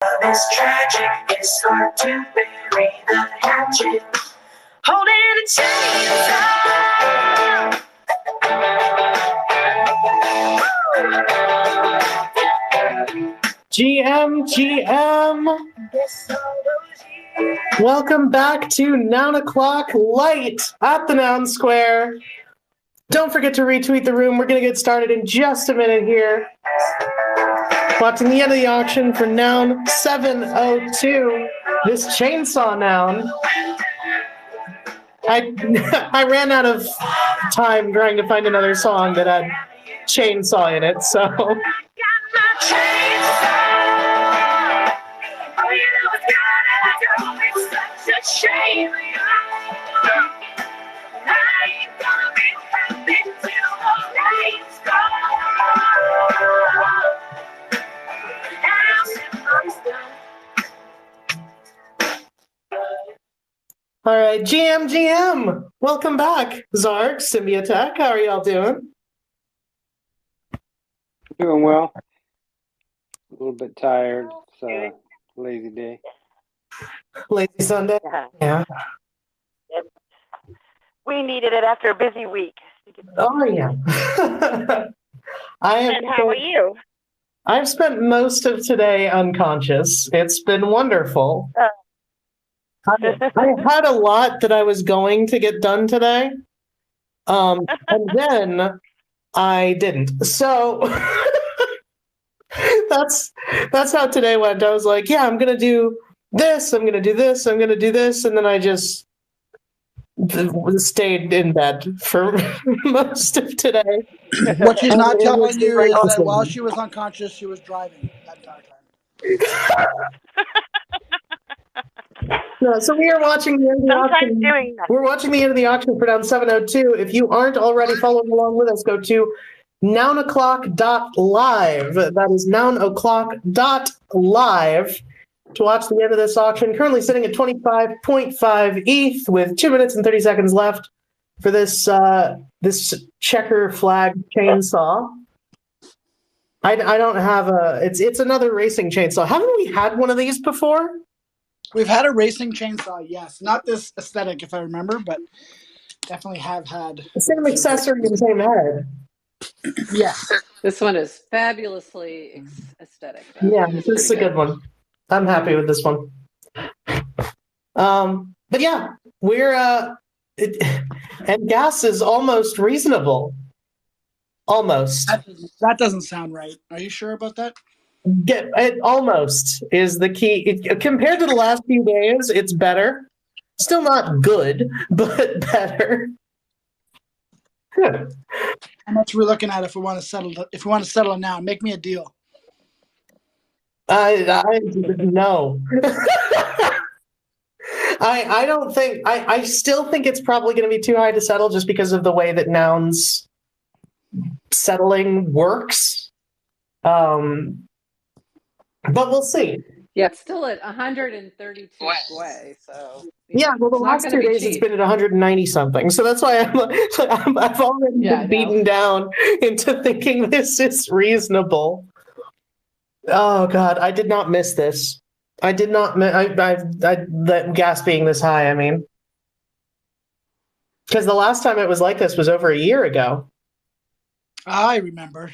love is tragic. It's hard to bury the hatchet. Holding a chainsaw. GM. Welcome back to Noun O'Clock LITE at the Noun Square. Don't forget to retweet the room. We're going to get started in just a minute here. Watching the end of the auction for Noun 702, this chainsaw noun. I ran out of time trying to find another song that had chainsaw in it, so... All right, GM, welcome back. Zark, Symbiotech, how are y'all doing? Doing well. A little bit tired. It's a lazy day. Lazy Sunday? Yeah. We needed it after a busy week. Oh, yeah. And how are you? I've spent most of today unconscious. It's been wonderful. I had a lot that I was going to get done today, and then I didn't. So that's how today went. I was like, yeah, I'm going to do this, I'm going to do this, I'm going to do this, and then I just stayed in bed for most of today. What she's not telling you is that while she was unconscious, she was driving that entire time. No, so we are watching the end of the auction. We're watching the end of the auction for Noun 702. If you aren't already following along with us, go to nounoclock.live. That is nounoclock.live to watch the end of this auction. Currently sitting at 25.5 ETH with 2 minutes and 30 seconds left for this this checker flag chainsaw. I don't have a. It's another racing chainsaw. Haven't we had one of these before? We've had a racing chainsaw, yes. Not this aesthetic, if I remember, but definitely have had. The same accessory and same head. Yes. This one is fabulously aesthetic. Yeah, this is a good one. I'm happy with this one. But yeah, we're and gas is almost reasonable. Almost. That doesn't sound right. Are you sure about that? It almost is the key. Compared to the last few days, it's better. Still not good, but better. Good. How much are we looking at if we want to settle? If we want to settle it now, make me a deal. No. I don't think. I still think it's probably going to be too high to settle, just because of the way that nouns settling works. But we'll see. Yeah, it's still at 132 Gwei, so... Yeah, well, the last 2 days it's been at 190 something, so that's why I've already been beaten down into thinking this is reasonable. Oh God, I did not miss this. I did not. That gas being this high. I mean, because the last time it was like this was over a year ago. I remember.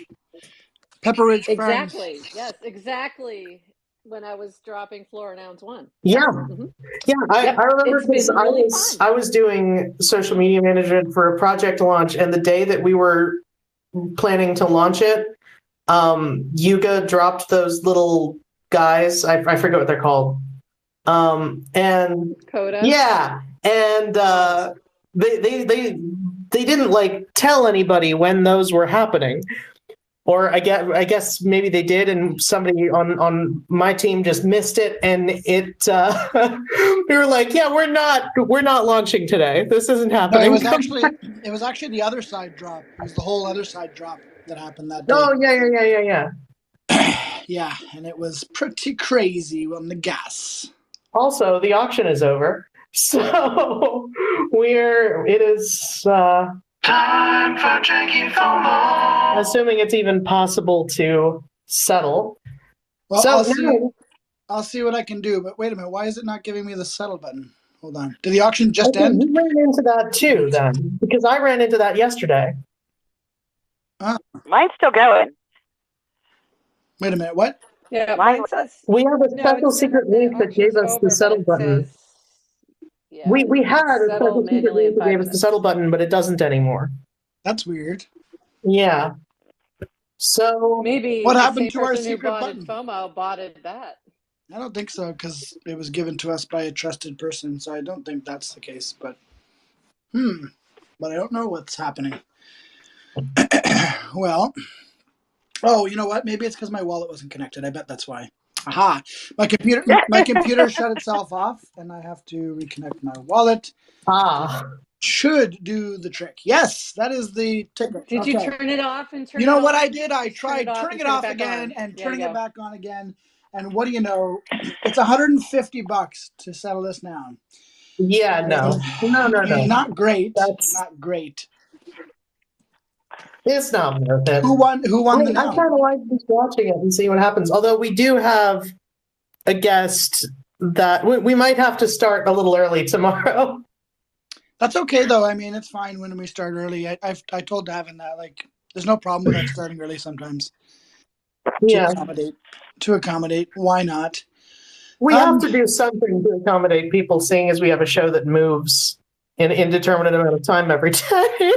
Pepper Ridge Farms. Exactly. Yes, exactly. When I was dropping Flora Nouns 1. Yeah. Mm-hmm. Yeah, I remember because I was doing social media management for a project launch, and the day that we were planning to launch it, Yuga dropped those little guys. I forget what they're called. And Coda. Yeah. And they didn't like tell anybody when those were happening. Or I guess maybe they did, and somebody on my team just missed it, and it we were like, yeah, we're not launching today. This isn't happening. No, it was actually the other side drop. It was the whole other side drop that happened that day. Oh yeah. Yeah, and it was pretty crazy on the gas. Also, the auction is over, so it is time for drinking FOMO. Assuming it's even possible to settle. Well, So I'll I'll see what I can do. But wait a minute, why is it not giving me the settle button? Hold on. Did the auction just Okay, end? you ran into that too, then, because I ran into that yesterday. Mine's still going. Wait a minute, what? Yeah, Mine mine says We have a no. special It's secret link that gave us the over, settle but it button. says yeah. We had a settle special secret manually in link that 5 gave us the minutes. settle button, but it doesn't anymore. That's weird. Yeah. So Maybe What the happened same to our person who secret botted button? FOMO botted that. I don't think so, because it was given to us by a trusted person, so I don't think that's the case. But but I don't know what's happening. Well, oh, you know what? Maybe it's because my wallet wasn't connected. I bet that's why. Aha! My computer shut itself off, and I have to reconnect my wallet. Should do the trick. Yes, that is the ticket. Did you turn it off and turn You it know on? what I did? I Just turn tried off turning and it turn off back again on. and There you turning it go. back on again. And what do you know? It's $150 to settle this now. yeah, no. Not great. That's- Not great. It's not worth it. Who won the I now? kind of like just watching it and seeing what happens. Although we do have a guest that we might have to start a little early tomorrow. That's okay though. I mean, it's fine when we start early. I told Davin that there's no problem with us starting early sometimes. Yeah. To accommodate. Why not? We have to do something to accommodate people, seeing as we have a show that moves in an indeterminate amount of time every day.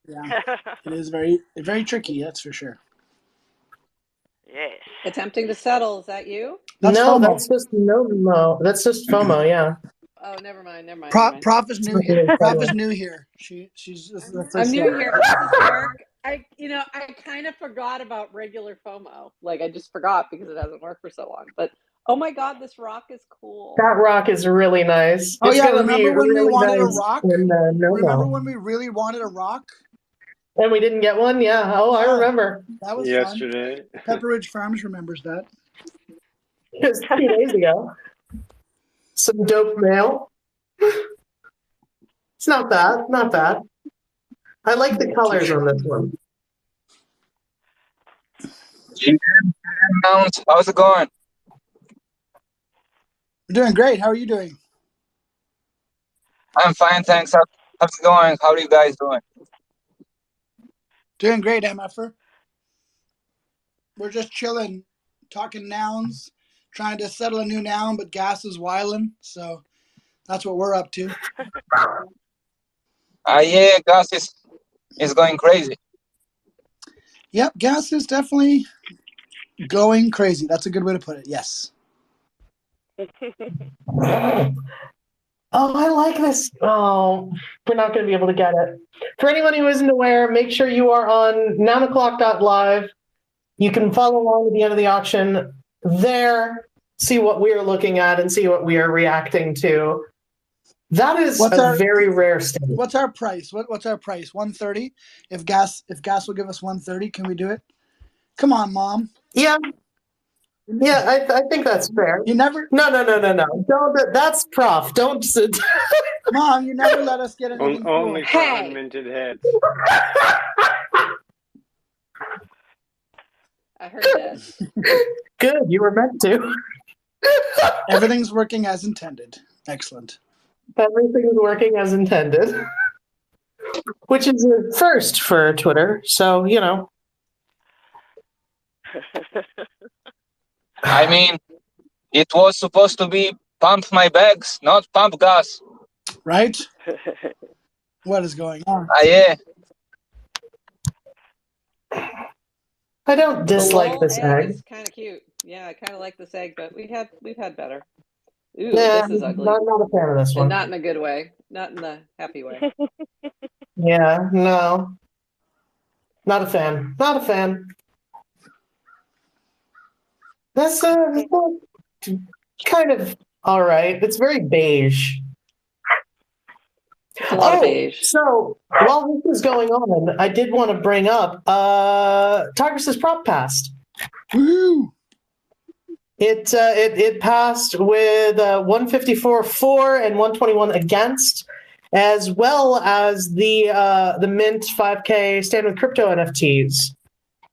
Yeah, it is very, very tricky. That's for sure. Yes. Attempting to settle. Is that you? That's no, FOMO. that's just no. That's just FOMO. Yeah. Oh, never mind. Prof is new here. Prof is new here. She's this is the first I'm new show. here. How does this work? I kind of forgot about regular FOMO. Like I just forgot because it hasn't worked for so long. But oh my god, this rock is cool. That rock is really nice. Oh it's yeah, gonna remember be when we really wanted nice a rock? in, Remember when we really wanted a rock? And we didn't get one? Yeah. Oh, I remember. That was yesterday. fun. Pepperidge Farms remembers that. It was 2 days ago. Some dope mail. It's not bad. Not bad. I like the colors on this one. Nouns, how's it going? We're doing great. How are you doing? I'm fine, thanks. How's it going? How are you guys doing? Doing great, MFer. We're just chilling, talking nouns, trying to settle a new noun, but Gas is wilding, so that's what we're up to. Yeah, Gus is going crazy. Yep, Gas is definitely going crazy. That's a good way to put it. Yes. Oh, I like this. Oh, we're not going to be able to get it. For anyone who isn't aware, make sure you are on nouno'clock.live. You can follow along at the end of the auction there, see what we're looking at, and see what we are reacting to. That is very rare state. What's our price? What's our price? 130. If gas will give us 130, can we do it? Come on, Mom. Yeah. Yeah, I think that's fair. You never. No. Don't. That's Prof. Don't. Mom, you never let us get anything. Only cool. for unminted heads. I heard that. Good. You were meant to. Everything's working as intended. Excellent. Everything is working as intended, which is a first for Twitter. So, you know. I mean, it was supposed to be pump my bags, not pump gas. Right? What is going on? Yeah. I don't dislike this egg. It's kind of cute. Yeah, I kind of like this egg, but we've had better. Ooh, Yeah, this is ugly. not a fan of this one. And not in a good way. Not in the happy way. Yeah, no. Not a fan. Not a fan. That's kind of all right. It's very beige. It's a lot of beige. So while this is going on, I did want to bring up Tigris's prop passed. Woo! It passed with 154 for and 121 against, as well as the Mint 5K Stand with Crypto NFTs.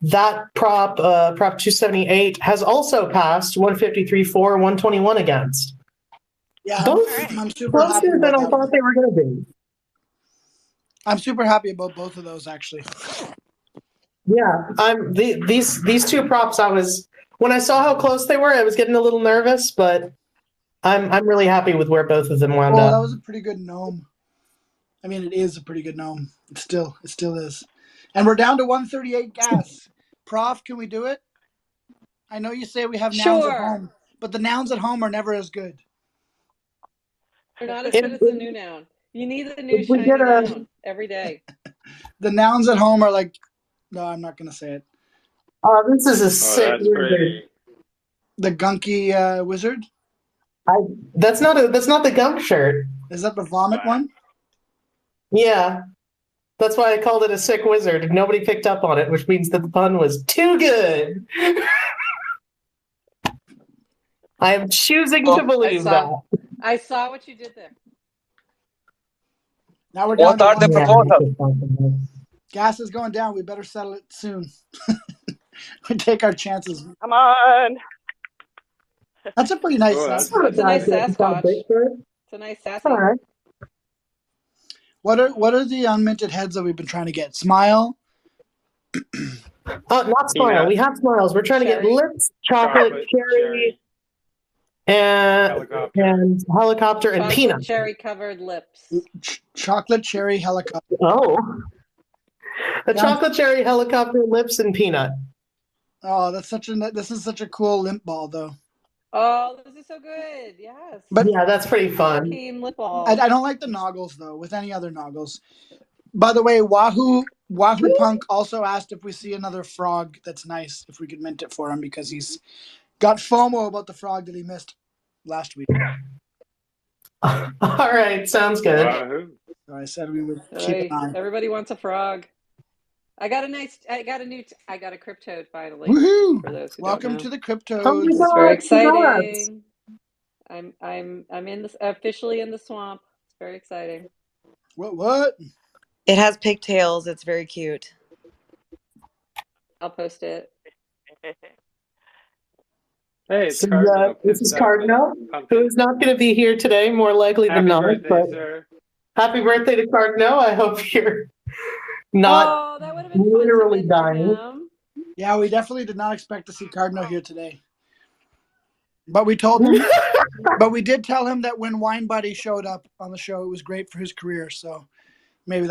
that prop 278 has also passed 153 for, 121 against. Yeah, Both I'm super happy closer than about I that thought one. they were going to be. I'm super happy about both of those, actually. Yeah, these two props. When I saw how close they were, I was getting a little nervous, but I'm really happy with where both of them wound Oh, up. that was a pretty good gnome. I mean, it is a pretty good gnome. It still is. And we're down to 138 gas. Prof, can we do it? I know you say we have nouns at Sure. home, but the nouns at home are never as good. They're not as good as the new noun. You need the new If we shiny get a- noun every day. The nouns at home are like, no, I'm not going to say it. Oh, this is a sick that's wizard. pretty. The gunky wizard? That's not the gunk shirt. Is that the vomit one? Yeah, that's why I called it a sick wizard. Nobody picked up on it, which means that the pun was too good. I am choosing to believe that. I saw what you did there. Now we're down What to are the proposals? gas is going down. We better settle it soon. We take our chances. Come on. That's a pretty nice Oh, size. It's a nice Sasquatch. It's a nice sassy. All right. What are the unminted heads that we've been trying to get? Smile. Not smile. Peanut. We have smiles. We're trying to get Cherry. lips, chocolate, cherry, and helicopter and Chocolate peanut. cherry covered lips. Chocolate cherry helicopter. Oh, a chocolate cherry helicopter, lips, and peanut. Oh, this is such a cool limp ball, though. Oh, this is so good. Yes. But yeah, that's pretty fun. Team lip ball. I don't like the noggles though. With any other noggles. By the way, Wahoo Punk also asked if we see another frog that's nice, if we could mint it for him because he's got FOMO about the frog that he missed last week. All right, sounds good. Wahoo. So I said we would keep an eye. Everybody wants a frog. I got a cryptode finally. Woohoo! For those who Welcome don't know. to the crypto. Oh my It's God, very congrats. exciting. I'm in this officially in the swamp. It's very exciting. What? It has pigtails. It's very cute. I'll post it. Hey, it's So, Cardinal. this is Cardinal, who is not going to be here today, more likely than Happy not. birthday, But sir. happy birthday to Cardinal. I hope you're not that would have been literally fun to mint for dying. him. Yeah, we definitely did not expect to see Cardinal here today. But we told him, but we did tell him that when Wine Buddy showed up on the show, it was great for his career. So maybe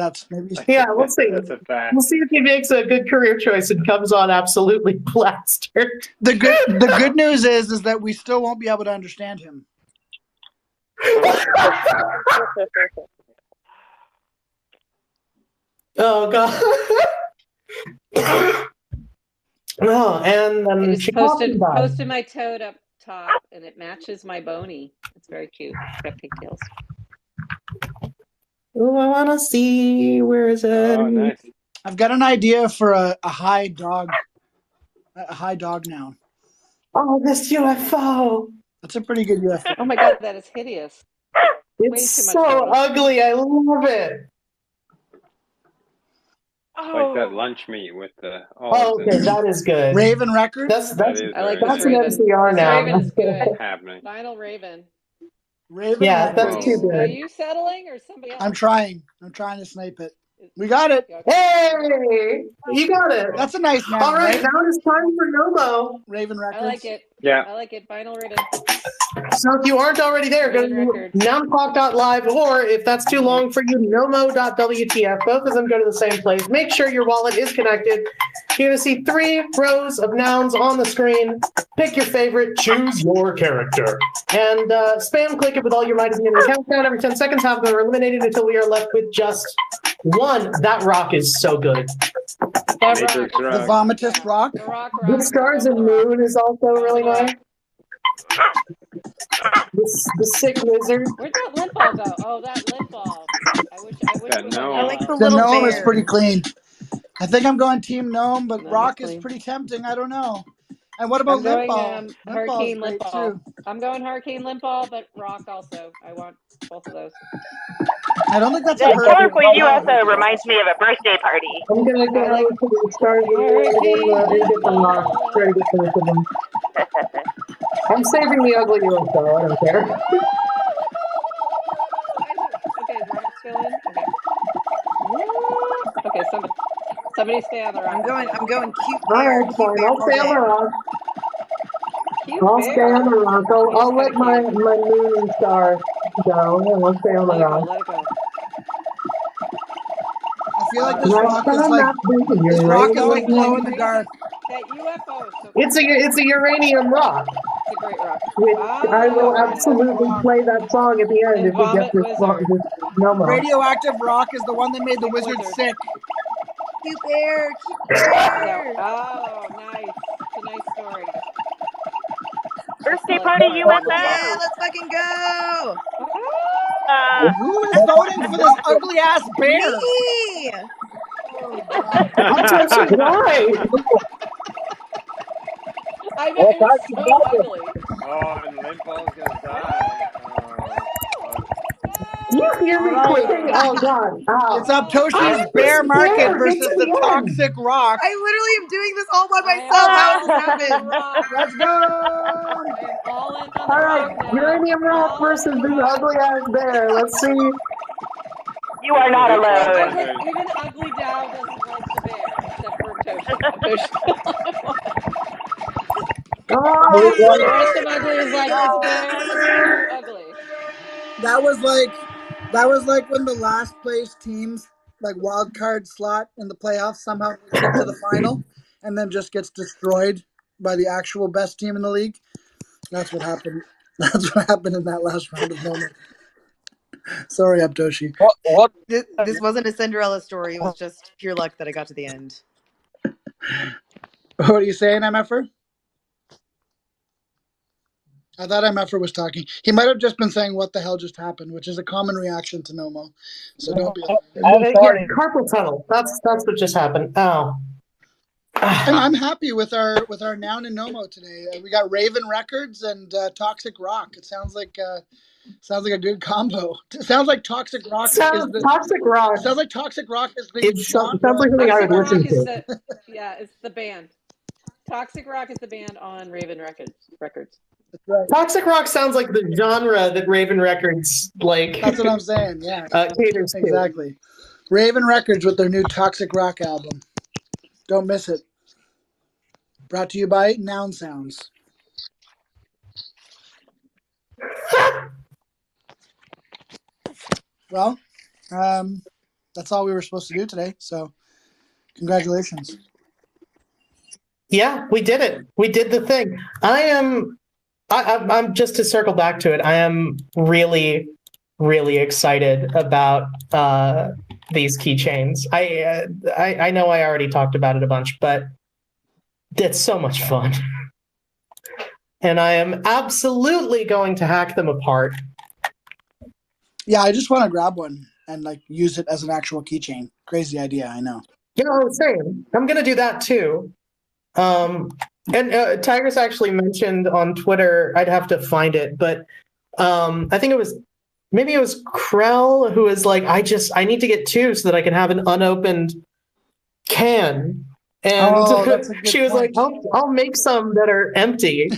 Yeah, we'll see. That's a fact. We'll see if he makes a good career choice and comes on absolutely plastered. the good news is that we still won't be able to understand him. Oh God. Oh, and I then just she posted my toad up top, and it matches my bony. It's very cute. It's got pigtails. Oh, I want to see. Where is it? Oh, nice. I've got an idea for a high dog noun. Oh, this UFO. That's a pretty good UFO. Oh my God, that is hideous. It's too much so fun. ugly. I love it. Like that lunch meat with the. Oh, okay, that is good. Raven Records. That's I like that's this an Raven. MCR This now. Raven is good. happening. Vinyl Raven. Raven Yeah, Records. that's too good. Are you settling or somebody else? I'm trying to snipe it. We got it. Hey, you got it. That's a nice noun, All right, right? now it's time for Nomo. Raven Records. I like it. Yeah. I like it. Vinyl Raven. So if you aren't already there, go to Raven Records. nounclock.live, or if that's too long for you, nomo.wtf. Both of them go to the same place. Make sure your wallet is connected. You're going to see 3 rows of nouns on the screen. Pick your favorite, choose your character, and spam click it with all your might in the countdown. Every 10 seconds, have them eliminated until we are left with just one. That rock is so good. That Matrix rock. The Vomitous Rock. The rock. The Stars and Moon is also really nice. The sick wizard. Where'd that lip ball go? Oh, that lip ball. I wish That it was gnome. I like the The little gnome bear. is pretty clean. I think I'm going Team Gnome, but Gnome is Rock is clean. pretty tempting. I don't know. And what about I'm Lip going, Ball? Lip Ball's Hurricane great Lip Ball. too. I'm going Hurricane Limpball, but rock also. I want both of those. I don't think that's a The hurricane. colorful UFO reminds me of a birthday party. I'm gonna go I like to the start and get the rock. Try to get both of them. I'm saving the ugly UFO. I don't care. Okay, rock's going. Okay, somebody stay on the rock. I'm going cute All bear. right, Cute fine. bear I'll all stay on the day. rock. Cute I'll bear. stay on the rock. I'll let kinda my cute. moon star go. And I'll stay on the Let it go. rock. Let it go. I feel like this Right, rock is I'm like not thinking this you're rock right. is like glow in the Crazy. dark. That UFO is so It's a uranium rock, It's a great rock. which I will Ah, absolutely play that song at the end and if we get Vomit this Wizard. this Nomo. Radioactive rock is the one that made the Big wizard wizard. sick. Cute bear. Cute So, bear. oh, nice. It's a nice story. Birthday Like party Hurricane Limpball. Yeah, UFO. let's fucking go. Who is voting for this ugly ass bear? Me. I'm touching why? I know, it was so ugly. Oh, and Limpball's gonna die. You hear me All right. clicking? Oh god! Ow. It's Aptoshi's I'm bear just market scared. Get versus to the the end. toxic rock. I literally am doing this all by I am myself. How all did this in on the happen? rock. Let's go. I am all in on the All right, rock now. uranium rock All versus in on the this rock. ugly ass bear. Let's see. You are not alone. Even Ugly Dow doesn't like the bear, except for Aptoshi. Oh, The rest of Ugly is like, this bear is too ugly. That was like when the last place teams like wild card slot in the playoffs somehow makes it to the final and then just gets destroyed by the actual best team in the league. That's what happened. That's what happened in that last round of moment. Sorry, Aptoshi. What? This wasn't a Cinderella story. It was just pure luck that I got to the end. What are you saying, MFR? I thought MFR was talking. He might have just been saying what the hell just happened, which is a common reaction to Nomo. So don't be I'm sorry. yeah, carpal tunnel. That's what just happened. Oh. And I'm happy with our Noun and Nomo today. We got Raven Records and Toxic Rock. It sounds like a good combo. It sounds like Toxic Rock Toxic Rock. Sounds like Toxic Rock is the Sounds genre. like something I would Toxic listen Rock is to. it's the band. Toxic Rock is the band on Raven Records. That's right. Toxic Rock sounds like the genre that Raven Records like. That's what I'm saying. Yeah, caters to. exactly. Raven Records with their new Toxic Rock album. Don't miss it. Brought to you by Noun Sounds. Well, that's all we were supposed to do today. So, congratulations. Yeah, we did it. We did the thing. I'm just to circle back to it. I am really, really excited about these keychains. I know I already talked about it a bunch, but it's so much fun. And I am absolutely going to hack them apart. Yeah, I just want to grab one and like use it as an actual keychain. Crazy idea, I know. Yeah, same. I'm going to do that too. And Tigress actually mentioned on Twitter, I'd have to find it, but I think it was Krell who was like, I need to get two so that I can have an unopened can. And she was point. like, I'll make some that are empty.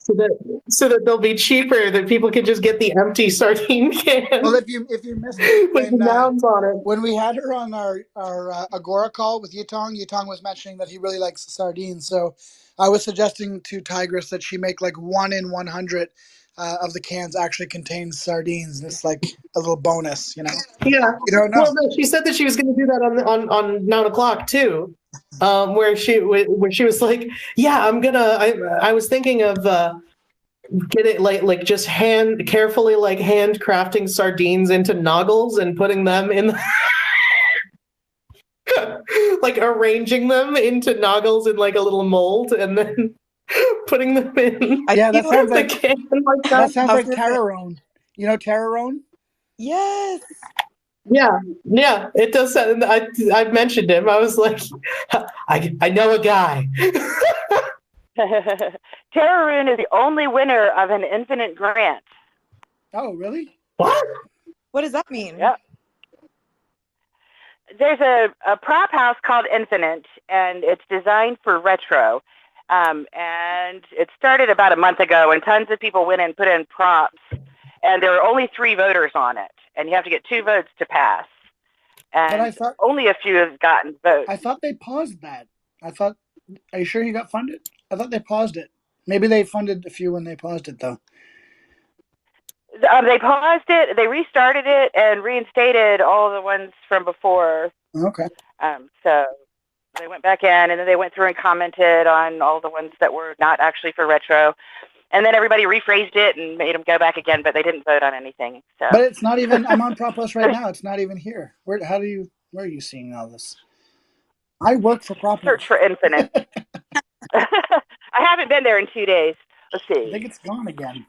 So that they'll be cheaper, that people can just get the empty sardine can. Well, if you missed it, with nouns on it. When we had her on our Agora call with Yutong was mentioning that he really likes sardines. So I was suggesting to Tigress that she make like 1 in 100 of the cans actually contains sardines. And it's like a little bonus, you know? Yeah. You don't know. Well, no, she said that she was going to do that on 9 o'clock too. Where she was like, yeah, I was thinking of get it like just carefully hand crafting sardines into noggles and putting them in like arranging them into noggles in like a little mold and then putting them in. Yeah, that sounds like can like that sounds like Terrorone. You know Terrorone? Yes. Yeah, it does. I mentioned him. I was like, I know a guy. Terrorune is the only winner of an infinite grant. Oh, really? What? What does that mean? Yep. There's a prop house called Infinite, and it's designed for retro. And it started about a month ago, and tons of people went and put in props. And there are only 3 voters on it, and you have to get 2 votes to pass. And I thought only a few have gotten votes. I thought they paused that. Are you sure you got funded? I thought they paused it. Maybe they funded a few when they paused it, though. They paused it, they restarted it, and reinstated all the ones from before. Okay. So they went back in, and then they went through and commented on all the ones that were not actually for retro. And then everybody rephrased it and made them go back again, but they didn't vote on anything. So. But it's not even. I'm on Propos right now. It's not even here. Where are you seeing all this? I work for Propos. Search for Infinite. I haven't been there in 2 days. Let's see. I think it's gone again.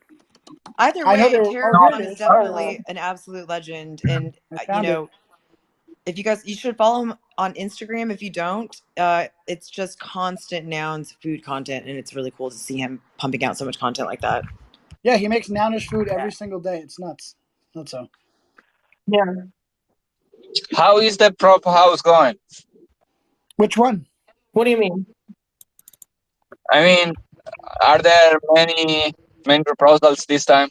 Either I know way, they were- Terrorune here it is is. definitely an absolute legend, and I found if you should follow him on Instagram. If you don't, it's just constant nouns food content, and it's really cool to see him pumping out so much content like that. Yeah, he makes nounish food every single day. It's nuts. Not so. Yeah. How is the prop house going? Which one? What do you mean? I mean, are there many proposals this time?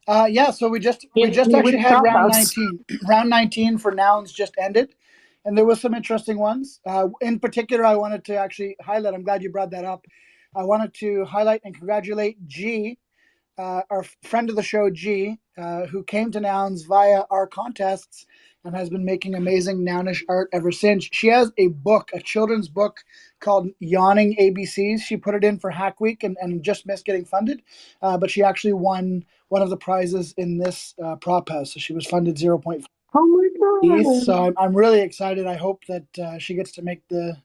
Yeah, so we just actually had round 19. Round 19 for nouns just ended, and there was some interesting ones. In particular, I wanted to actually highlight. I'm glad you brought that up. I wanted to highlight and congratulate G, our friend of the show, G, who came to Nouns via our contests and has been making amazing nounish art ever since. She has a book, a children's book called Yawning ABCs. She put it in for Hack Week and just missed getting funded, but she actually won one of the prizes in this prop house. So she was funded 0.5. Oh my God. So I'm really excited. I hope that she gets to make the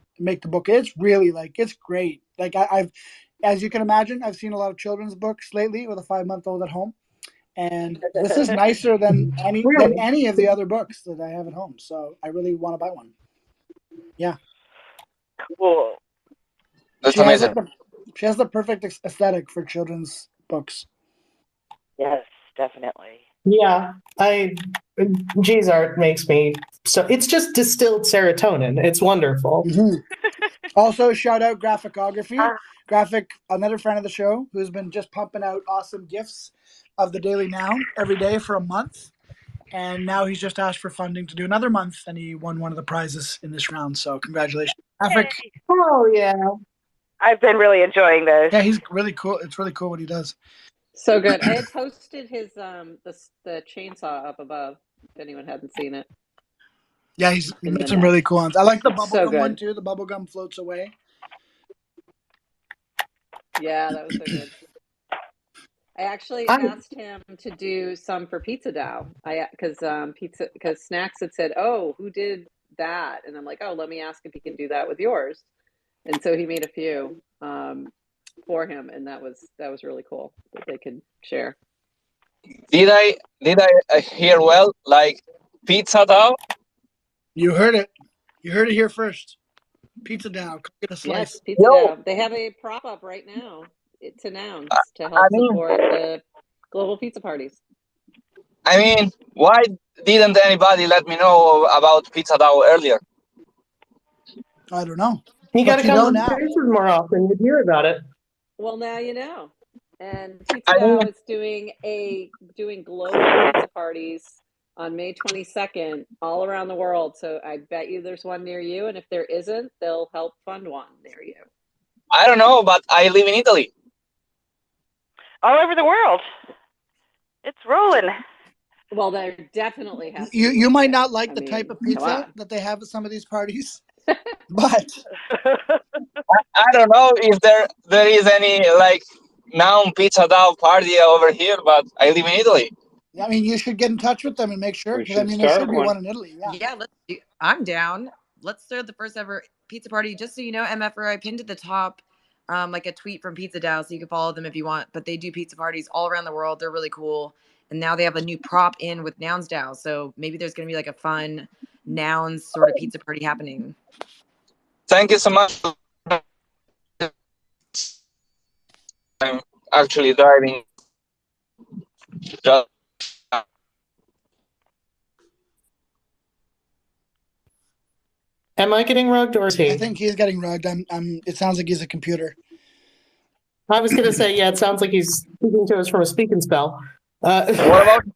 book. It's really it's great. I've, as you can imagine, I've seen a lot of children's books lately with a 5-month-old at home, and this is nicer than any of the other books that I have at home. So I really want to buy one. Yeah. Cool. That's amazing. She has the perfect aesthetic for children's books. Yes, definitely. Yeah, G's art makes me so. It's just distilled serotonin. It's wonderful. Mm-hmm. Also, shout out Graphicography. Graphic, another friend of the show, who's been just pumping out awesome gifts of the Daily Noun every day for a month. And now he's just asked for funding to do another month, and he won one of the prizes in this round. So congratulations, Graphic. Yay. Oh yeah, I've been really enjoying those. Yeah, he's really cool. It's really cool what he does. So good. I had posted his the chainsaw up above. If anyone hadn't seen it. Yeah, he made some really cool ones. I like the bubblegum one too. The bubblegum floats away. Yeah, that was so good. I actually asked him to do some for PizzaDAO. Because Snacks had said, "Oh, who did that?" And I'm like, "Oh, let me ask if he can do that with yours." And so he made a few for him, and that was really cool that they could share. Did I hear well? Like PizzaDAO? You heard it. You heard it here first. PizzaDAO. Get a slice. Yes, PizzaDAO. They have a prop up right now to Nouns to help support the global pizza parties. I mean, why didn't anybody let me know about PizzaDAO earlier? I don't know. You got to come to spaces more often. You hear about it. Well, now you know. And PizzaDAO is doing global pizza parties on May 22nd all around the world. So I bet you there's one near you, and if there isn't, they'll help fund one near you. I don't know, but I live in Italy. All over the world. It's rolling. Well, there definitely has to You might not like the type of pizza that they have at some of these parties, but I don't know if there is any Noun PizzaDAO party over here, but I live in Italy. I mean, you should get in touch with them and make sure, because I mean, there should be one in Italy. Yeah, I'm down. Let's throw the first ever pizza party. Just so you know, MFR, I pinned at the top like a tweet from PizzaDAO, so you can follow them if you want. But they do pizza parties all around the world. They're really cool. And now they have a new prop in with NounsDAO. So maybe there's going to be like a fun nouns sort of pizza party happening. Thank you so much. I'm actually driving. Just Am I getting rugged or is he? I think he's getting rugged. It sounds like he's a computer. I was going to say, yeah, it sounds like he's speaking to us from a speaking spell. what about you?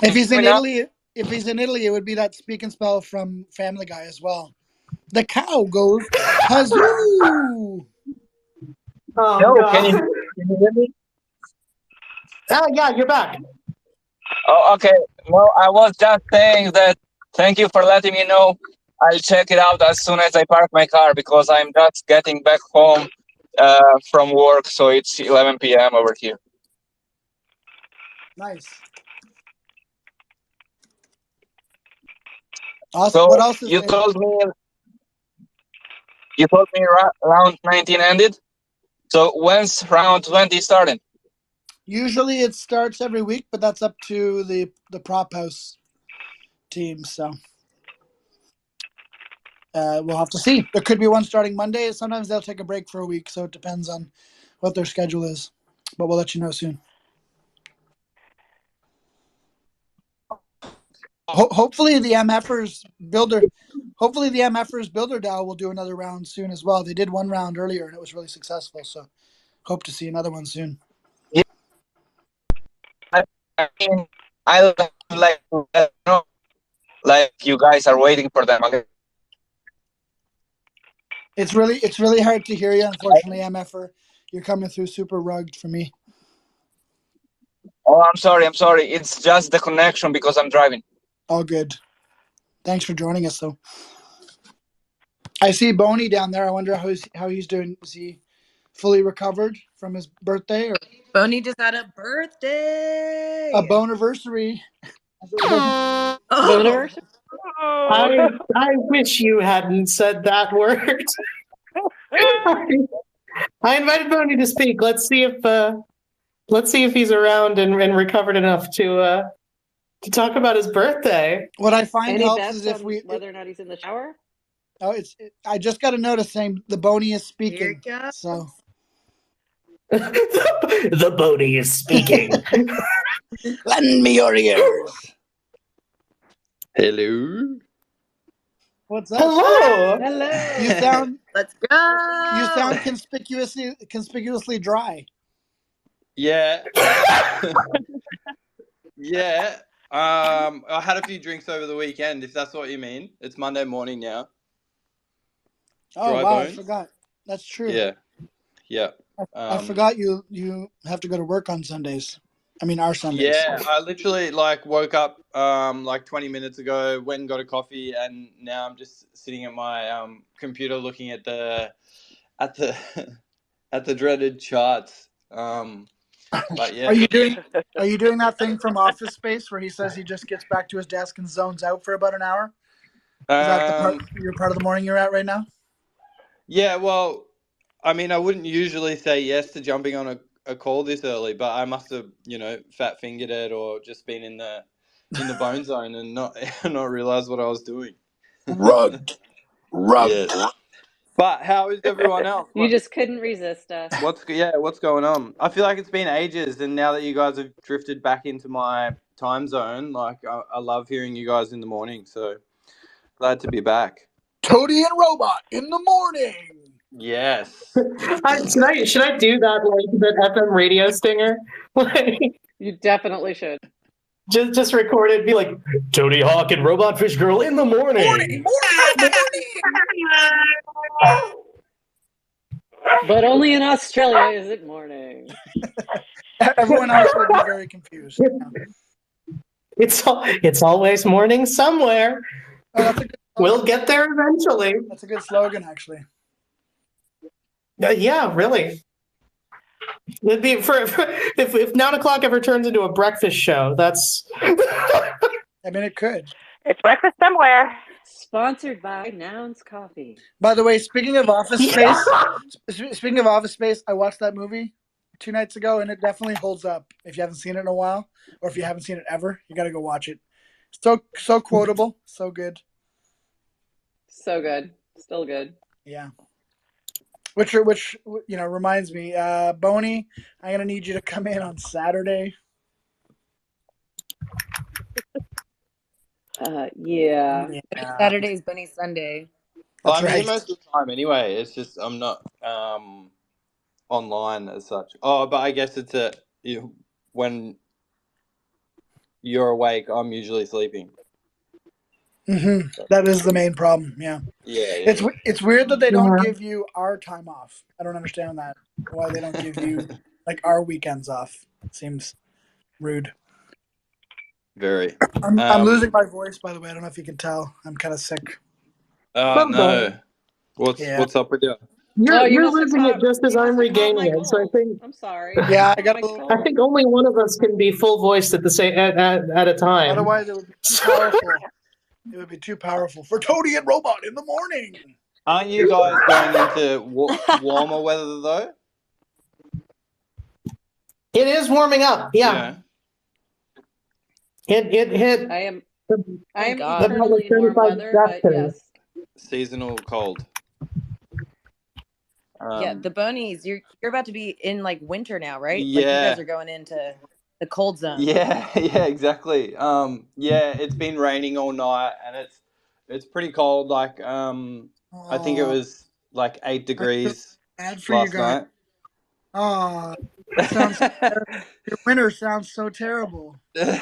If he's in Now? Italy, it would be that speak and spell from Family Guy as well. The cow goes hazoo. Oh, No, God. can you hear me? Yeah, you're back. Oh, okay. No, I was just saying that thank you for letting me know. I'll check it out as soon as I park my car because I'm just getting back home from work, so it's 11 p.m. over here. Nice. Awesome. So What else is you there? told me round 19 ended. So when's round 20 starting? Usually it starts every week, but that's up to the prop house team. So we'll have to see. There could be one starting Monday. Sometimes they'll take a break for a week, so it depends on what their schedule is. But we'll let you know soon. Hopefully the MFers builder DAO will do another round soon as well. They did one round earlier and it was really successful. So hope to see another one soon. Yeah. I mean, I like to know, like you guys are waiting for them. Okay. It's really hard to hear you. Unfortunately, MFer, you're coming through super rugged for me. Oh, I'm sorry. It's just the connection because I'm driving. All good. Thanks for joining us, though. I see Boney down there. I wonder how he's doing. Is he fully recovered from his birthday or Boney just had a birthday. a boniversary? Oh. Boniversary? I wish you hadn't said that word. I invited Boney to speak. Let's see if he's around and recovered enough to talk about his birthday. What I find Any helps bets is if on we. whether or not he's in the shower? Oh, I just got a notice saying the Boney is speaking. Here it goes. So The Boney is speaking. lend me your ears. Hello. What's up? Hello. Hello. You sound Let's go. you sound conspicuously dry. Yeah. Yeah. I had a few drinks over the weekend, if that's what you mean. It's Monday morning now. Oh Dry wow, I bones? forgot. That's true. Yeah. Yeah. I forgot you have to go to work on Sundays. I mean, our Sundays. Yeah, I literally woke up 20 minutes ago, went and got a coffee, and now I'm just sitting at my computer looking at the at the dreaded charts. But yeah. Are you doing that thing from Office Space where he says he just gets back to his desk and zones out for about an hour? Is that the part of the morning you're at right now? Yeah, well, I mean, I wouldn't usually say yes to jumping on a call this early, but I must have, fat fingered it or just been in the bone zone and not realize what I was doing. Rugged. Yes. But how is everyone else? You just couldn't resist us. What's going on? I feel like it's been ages, and now that you guys have drifted back into my time zone, I love hearing you guys in the morning. So glad to be back. Toady and Robot in the morning. Yes. Should I do that like that FM radio stinger? You definitely should. Just record it. Be like Tony Hawk and Robot Fish Girl in the morning. But only in Australia is it morning. Everyone else will be very confused. It's always morning somewhere. Oh, We'll get there eventually. That's a good slogan, actually. Yeah, really. It'd be if 9 o'clock ever turns into a breakfast show. That's. I mean, it could. It's breakfast somewhere. Sponsored by Nouns Coffee. By the way, speaking of Office Space, I watched that movie 2 nights ago, and it definitely holds up. If you haven't seen it in a while, or if you haven't seen it ever, you got to go watch it. So quotable, so good. So good. Still good. Yeah. Which reminds me, Boney, I'm gonna need you to come in on Saturday. Yeah. Saturday's Bunny Sunday. Well, That's I'm here right. most of the time anyway. It's just I'm not online as such. Oh, but I guess it's when you're awake, I'm usually sleeping. That is the main problem. Yeah. Yeah. It's weird that they don't Yeah. give you our time off. I don't understand that. Why they don't give you like our weekends off? Seems rude. Very. I'm losing my voice, by the way. I don't know if you can tell. I'm kind of sick. Oh no. What's up with you? You're losing it just as I'm regaining it. So I think. I'm sorry. Yeah, I got a I think only one of us can be full voiced at the same at a time. Otherwise, it would be too powerful. It would be too powerful for Toady and Robot in the morning. Aren't you guys going into warmer weather though? It is warming up. Yeah. It hit. I am God. eternally in warm weather, but yes. Seasonal cold. Yeah, the Bonies, you're about to be in like winter now, right? Yeah. Like you guys are going into the cold zone. Yeah, exactly. It's been raining all night and it's pretty cold. Like I think it was like 8 degrees Bad for you guys. night. Oh, that sounds your winter sounds so terrible. Did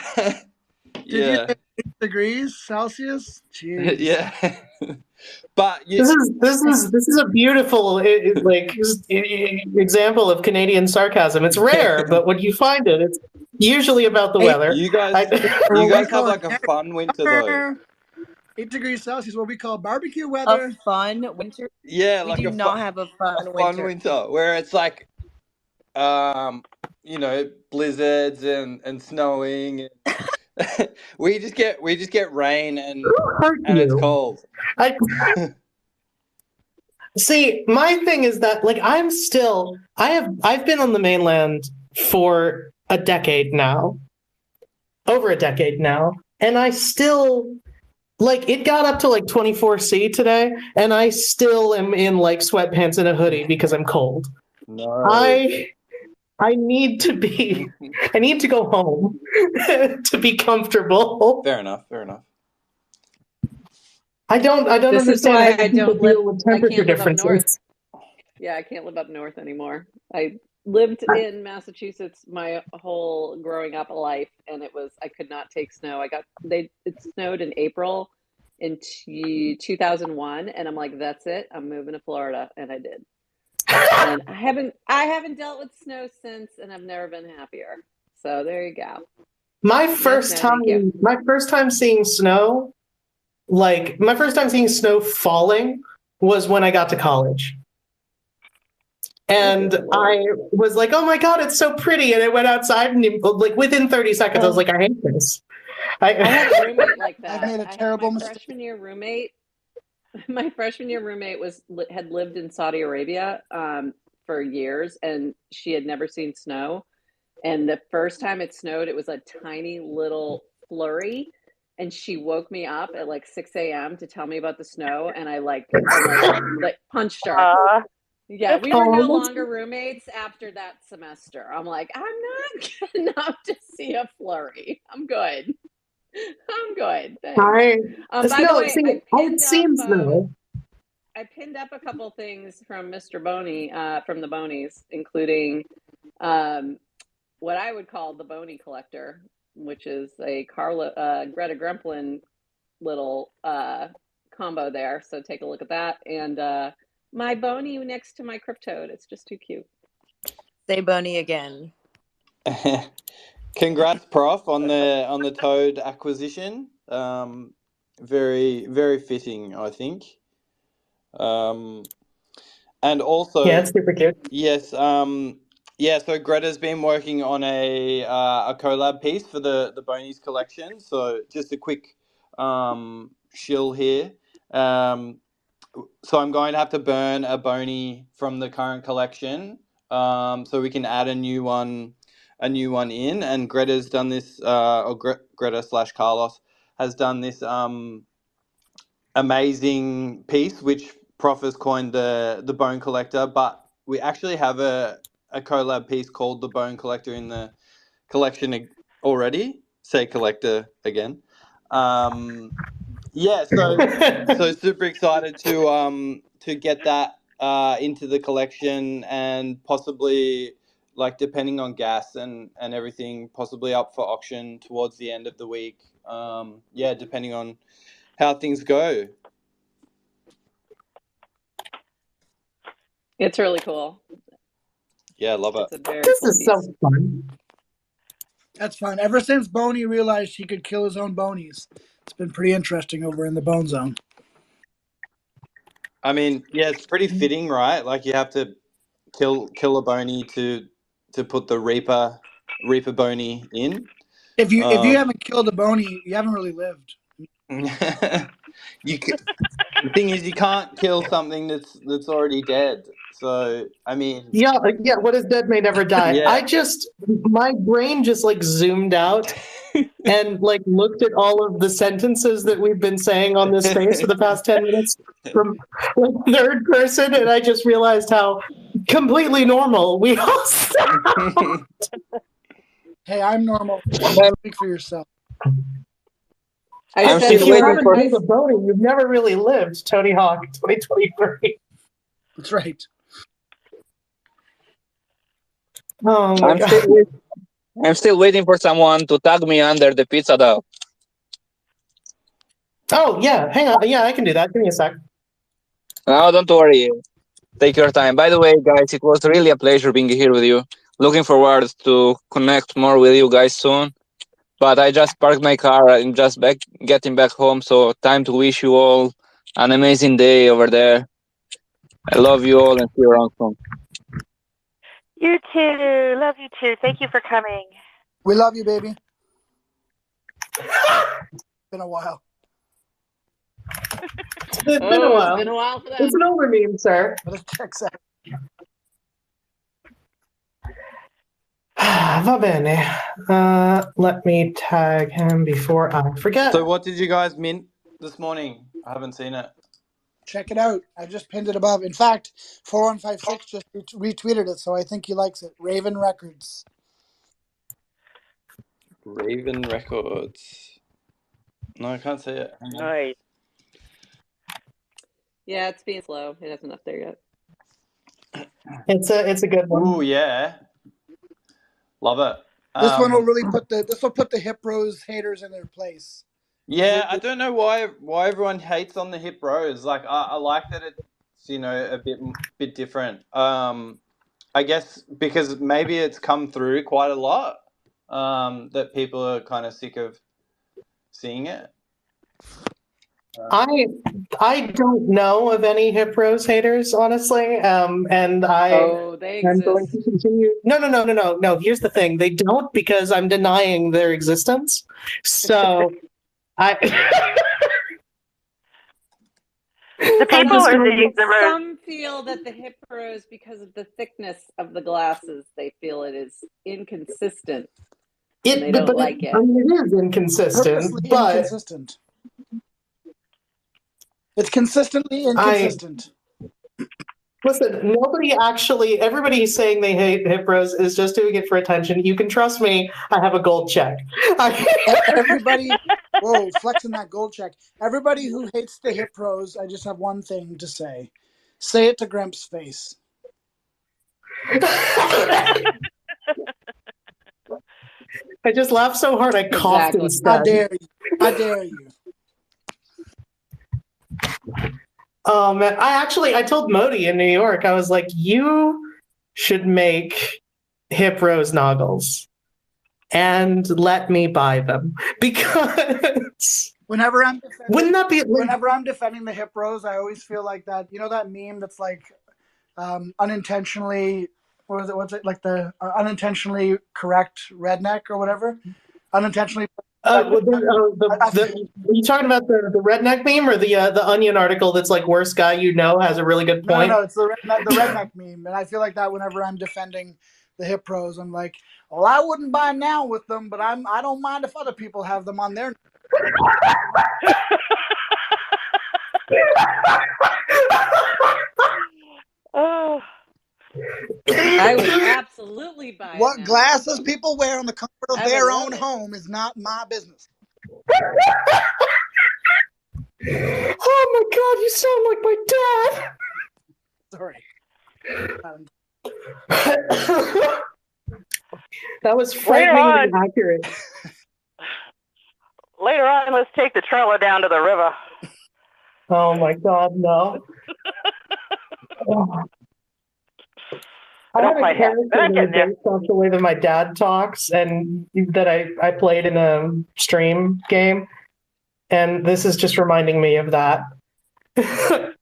you say 8 degrees Celsius? Jeez. Yeah. But this is a beautiful example of Canadian sarcasm. It's rare, but when you find it, it's usually about the weather. You guys have like a fun winter though. 8 degrees Celsius, what we call barbecue weather. A fun winter? Yeah, we like do not have a fun winter where it's like, blizzards and snowing. we just get rain and it's cold. See, my thing is that like I've been on the mainland for a decade now, over a decade now, and I still like it got up to like 24°C today, and I still am in like sweatpants and a hoodie because I'm cold. No. I need to go home to be comfortable. Fair enough. I don't understand why how people deal with temperature differences. Yeah, I can't live up north anymore. I lived in Massachusetts my whole growing up life, and I could not take snow. It snowed in April in 2001, and I'm like, that's it. I'm moving to Florida, and I did. And I haven't dealt with snow since, and I've never been happier. So there you go. My first time seeing snow, my first time seeing snow falling was when I got to college. And I was like, oh my God, it's so pretty. And I went outside and like within 30 seconds, I was like, I hate this. I had a roommate like that. I've made a terrible mistake. My freshman year roommate had lived in Saudi Arabia for years, and she had never seen snow. And the first time it snowed, it was a tiny little flurry. And she woke me up at like 6 a.m. to tell me about the snow, and I punched her. Yeah, we were no longer roommates after that semester. I'm like, I'm not good enough to see a flurry. I'm good. Thanks. By the way, I pinned up a couple things from Mr. Boney, from the Bonies, including what I would call the Boney Collector, which is a Greta Gremplin little combo there. So take a look at that. And my Boney next to my Cryptoad. It's just too cute. Say Boney again. Congrats, Prof, on the Toad acquisition. Very, very fitting, I think. And also, yeah, it's super cute. Yes. So Greta's been working on a collab piece for the Bonies collection. So just a quick shill here. So I'm going to have to burn a Boney from the current collection, so we can add a new one in. And Greta's done this, Greta / Carlos has done this amazing piece, which Prof has coined the bone collector, but we actually have a collab piece called the bone collector in the collection already. Say collector again. Yeah, so super excited to get that into the collection, and possibly, like, depending on gas and everything, possibly up for auction towards the end of the week. Yeah, depending on how things go. It's really cool. Yeah, love it. It's a very This cool is piece. so fun. That's fun. Ever since Boney realized he could kill his own bonies, it's been pretty interesting over in the Bone Zone. I mean, yeah, it's pretty fitting, right? Like, you have to kill a bony to put the Reaper bony in. If you haven't killed a bony, you haven't really lived. The thing is, you can't kill something that's already dead. So, I mean, Yeah, what is dead may never die. Yeah. My brain just like zoomed out and like looked at all of the sentences that we've been saying on this space for the past 10 minutes from like third person, and I just realized how completely normal we all sound. Hey, I'm normal. Speak for yourself. I'm If still you waiting haven't for. killed a bony, you've never really lived, Tony Hawk 2023. That's right. Oh my I'm god. still waiting for someone to tag me under the pizza DAO. Oh yeah, hang on. Yeah, I can do that. Give me a sec. No, don't worry. Take your time. By the way, guys, it was really a pleasure being here with you. Looking forward to connect more with you guys soon. But I just parked my car. I'm just getting back home. So time to wish you all an amazing day over there. I love you all and see you around soon. You too. Love you too. Thank you for coming. We love you, baby. Been a while. It's been a while. It's been a while for that. It's an older meme, sir. But it checks out. Va bene. Let me tag him before I forget. So what did you guys mint this morning? I haven't seen it. Check it out. I just pinned it above. In fact, 4156 just retweeted it, so I think he likes it. Raven Records. Raven Records. No, I can't see it. Hang on. Nice. Yeah, it's being slow. It hasn't up there yet. It's a good one. Ooh, yeah. Love it. This one will really put the Hip Rose haters in their place. Yeah, I don't know why everyone hates on the Hip Rose. Like, I like that it's, you know, a bit different. I guess because maybe it's come through quite a lot. That people are kind of sick of seeing it. I don't know of any Hip Rose haters, honestly. And they I'm exist. going to continue. No. Here's the thing: they don't, because I'm denying their existence. So The people are the road. Some feel that the Hip Rose, because of the thickness of the glasses, they feel it is inconsistent. They don't like it. I mean, it is inconsistent, Purposely but inconsistent. It's consistently inconsistent. Listen, everybody saying they hate Hip Rose is just doing it for attention. You can trust me, I have a gold check. Everybody, whoa, flexing that gold check. Everybody who hates the Hip Rose, I just have one thing to say. Say it to Gremp's face. I just laughed so hard I coughed instead. How dare you? How dare you? Man, I told Modi in New York, I was like, you should make Hip Rose noggles and let me buy them, because whenever I'm defending the Hip Rose, I always feel like that. You know that meme that's like unintentionally, what's it like, the unintentionally correct redneck or whatever? Unintentionally. Are you talking about the redneck meme, or the Onion article that's like, worst guy you know has a really good point? No, it's the redneck meme, and I feel like that whenever I'm defending the Hip Rose, I'm like, well, I wouldn't buy now with them, but I don't mind if other people have them on their. Oh. I would absolutely buy What it now. glasses people wear on the comfort of I would their love own it. home is not my business. Oh my god, you sound like my dad. Sorry. That was frighteningly on. accurate. Later on, let's take the trailer down to the river. Oh my god, no. I have a character based off the way that my dad talks and that I played in a stream game. And this is just reminding me of that. I'm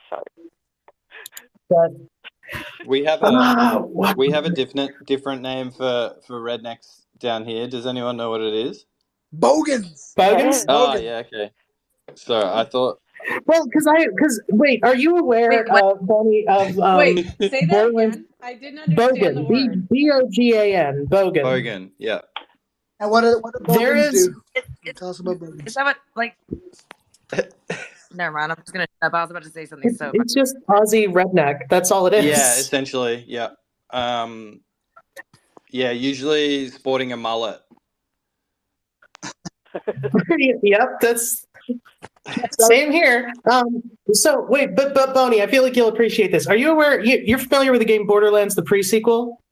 sorry. But we have a different name for rednecks down here. Does anyone know what it is? Bogans. Bogans? Oh, yeah, okay. So I thought. Well, because wait, are you aware, Bonnie, of Wait, say that Borderlands? again. I didn't understand the word. Bogan. Bogan. Bogan, yeah. And what do There bogans is. do? Tell us about bogans. Is that what, like... Never mind, I'm just going to shut up. I was about to say something so... It's just Aussie redneck. That's all it is. Yeah, essentially, yeah. Yeah, usually sporting a mullet. Yep, that's same here. So wait, but Bonnie, I feel like you'll appreciate this. Are you aware? You're familiar with the game Borderlands, the pre-sequel?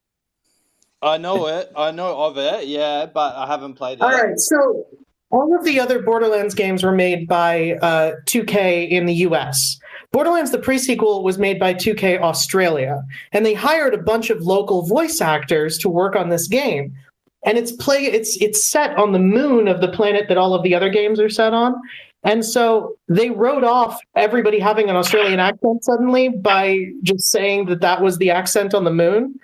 I know it. I know of it. Yeah, but I haven't played it. All right. So all of the other Borderlands games were made by 2K in the U.S. Borderlands, the pre-sequel, was made by 2K Australia, and they hired a bunch of local voice actors to work on this game. And it's set on the moon of the planet that all of the other games are set on. And so they wrote off everybody having an Australian accent suddenly by just saying that was the accent on the moon.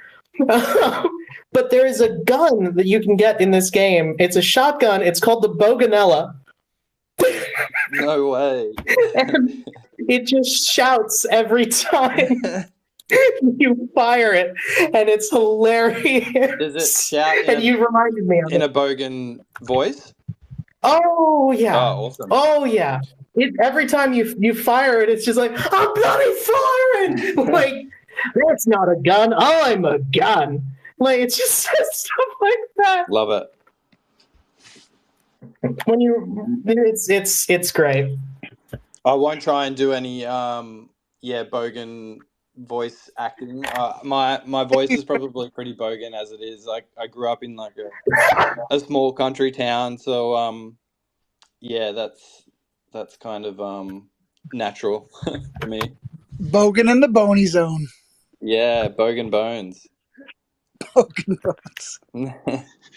But there is a gun that you can get in this game. It's a shotgun. It's called the Boganella. No way. And it just shouts every time you fire it, and it's hilarious. Does it shout and you reminded me of in it. a Bogan voice? Oh yeah. Oh, awesome. Oh yeah. Every time you fire it, it's just like, I'm bloody firing. Like, that's not a gun. I'm a gun. Like, it's just stuff like that. Love it. When it's great. I won't try and do any Bogan voice acting. My voice is probably pretty Bogan as it is. Like, I grew up in like a small country town, so that's kind of natural for me. Bogan in the bony zone. Yeah, Bogan Bones. Bogan Bones.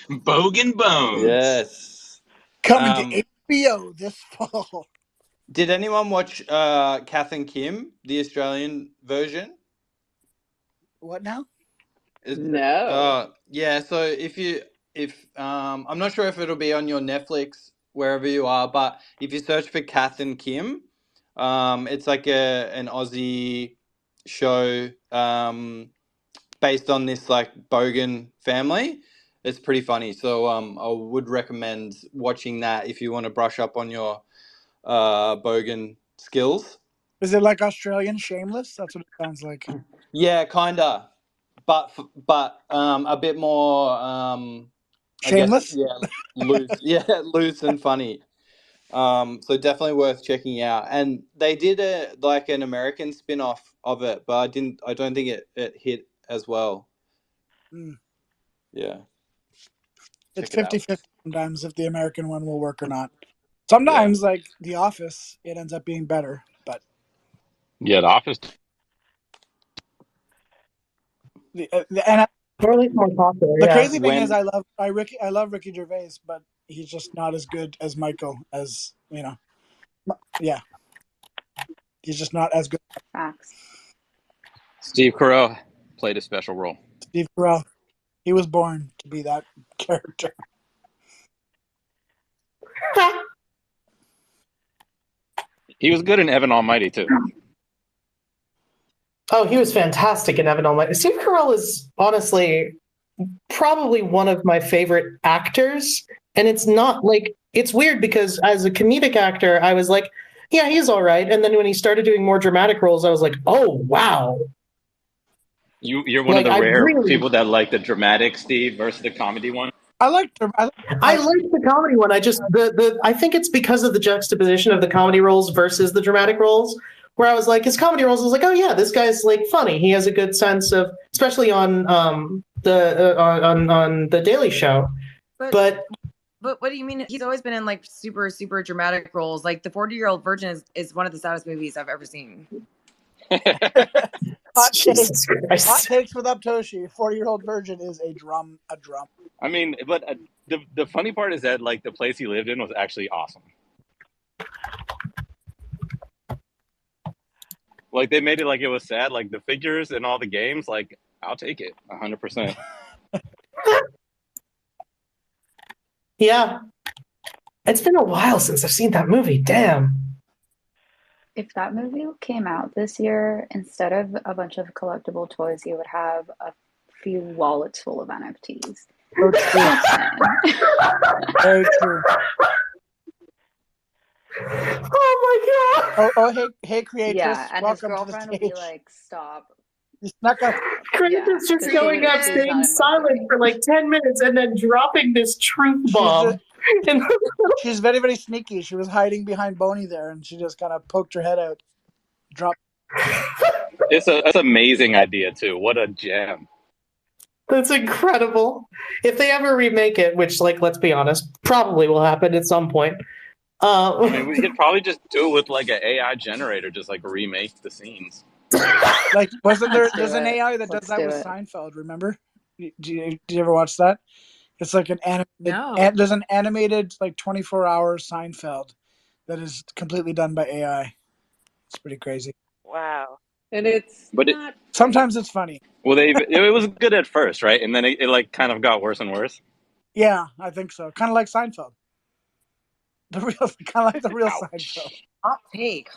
Bogan Bones. Yes. Coming to HBO this fall. Did anyone watch Kath and Kim, the Australian version? What now? No. Yeah, so if I'm not sure if it'll be on your Netflix wherever you are, but if you search for Kath and Kim, it's like an Aussie show based on this like Bogan family. It's pretty funny. So I would recommend watching that if you want to brush up on your Bogan skills. Is it like Australian Shameless? That's what it sounds like. Yeah, kinda, but a bit more Shameless. I guess, loose, loose and funny. So definitely worth checking out. And they did an American spin-off of it, but I don't think it hit as well. Mm. Yeah. It's 50-50 sometimes if the American one will work or not. Sometimes, like The Office, it ends up being better, but yeah, The Office. The crazy thing is, I love Ricky Gervais, but he's just not as good as Michael. As you know, yeah, he's just not as good. Facts. Steve Carell played a special role. Steve Carell, he was born to be that character. He was good in Evan Almighty too. Oh, he was fantastic in Evan Almighty. Steve Carell is honestly probably one of my favorite actors. And it's not like, it's weird because as a comedic actor, I was like, Yeah, he's all right. And then when he started doing more dramatic roles, I was like, oh wow. You're one of the rare people that like the dramatic Steve versus the comedy one. I like the comedy one. I think it's because of the juxtaposition of the comedy roles versus the dramatic roles. Where I was like, his comedy roles, I was like, oh yeah, this guy's like funny. He has a good sense of, especially on the Daily Show. But what do you mean? He's always been in like super, super dramatic roles. Like the 40-Year-Old Virgin is one of the saddest movies I've ever seen. Hot takes with Uptoshi. 40-Year-Old Virgin is a drum. I mean, but the funny part is that like the place he lived in was actually awesome. Like they made it like it was sad. Like the figures and all the games. Like I'll take it 100%. Yeah, it's been a while since I've seen that movie. Damn. If that movie came out this year, instead of a bunch of collectible toys, you would have a few wallets full of NFTs. Very true. Oh my god! Hey, creatress. Yeah, and his welcome girlfriend to the would be stage. like, "Stop." You snuck up. Creatress just going up, staying silent for like 10 minutes, and then dropping this truth bomb. She's very, very sneaky. She was hiding behind Boney there, and she just kind of poked her head out. Dropped. It's an amazing idea too. What a gem! That's incredible. If they ever remake it, which, like, let's be honest, probably will happen at some point. I mean, we could probably just do it with like an AI generator, just like remake the scenes. Like, there's an AI that does that with Seinfeld, remember? Did you ever watch that? It's like there's an animated like 24-hour Seinfeld that is completely done by AI. It's pretty crazy. Wow. And sometimes it's funny. Well, it was good at first, right? And then it like kind of got worse and worse. Yeah, I think so. Kind of like Seinfeld. Kind of like the real Seinfeld. Hot take.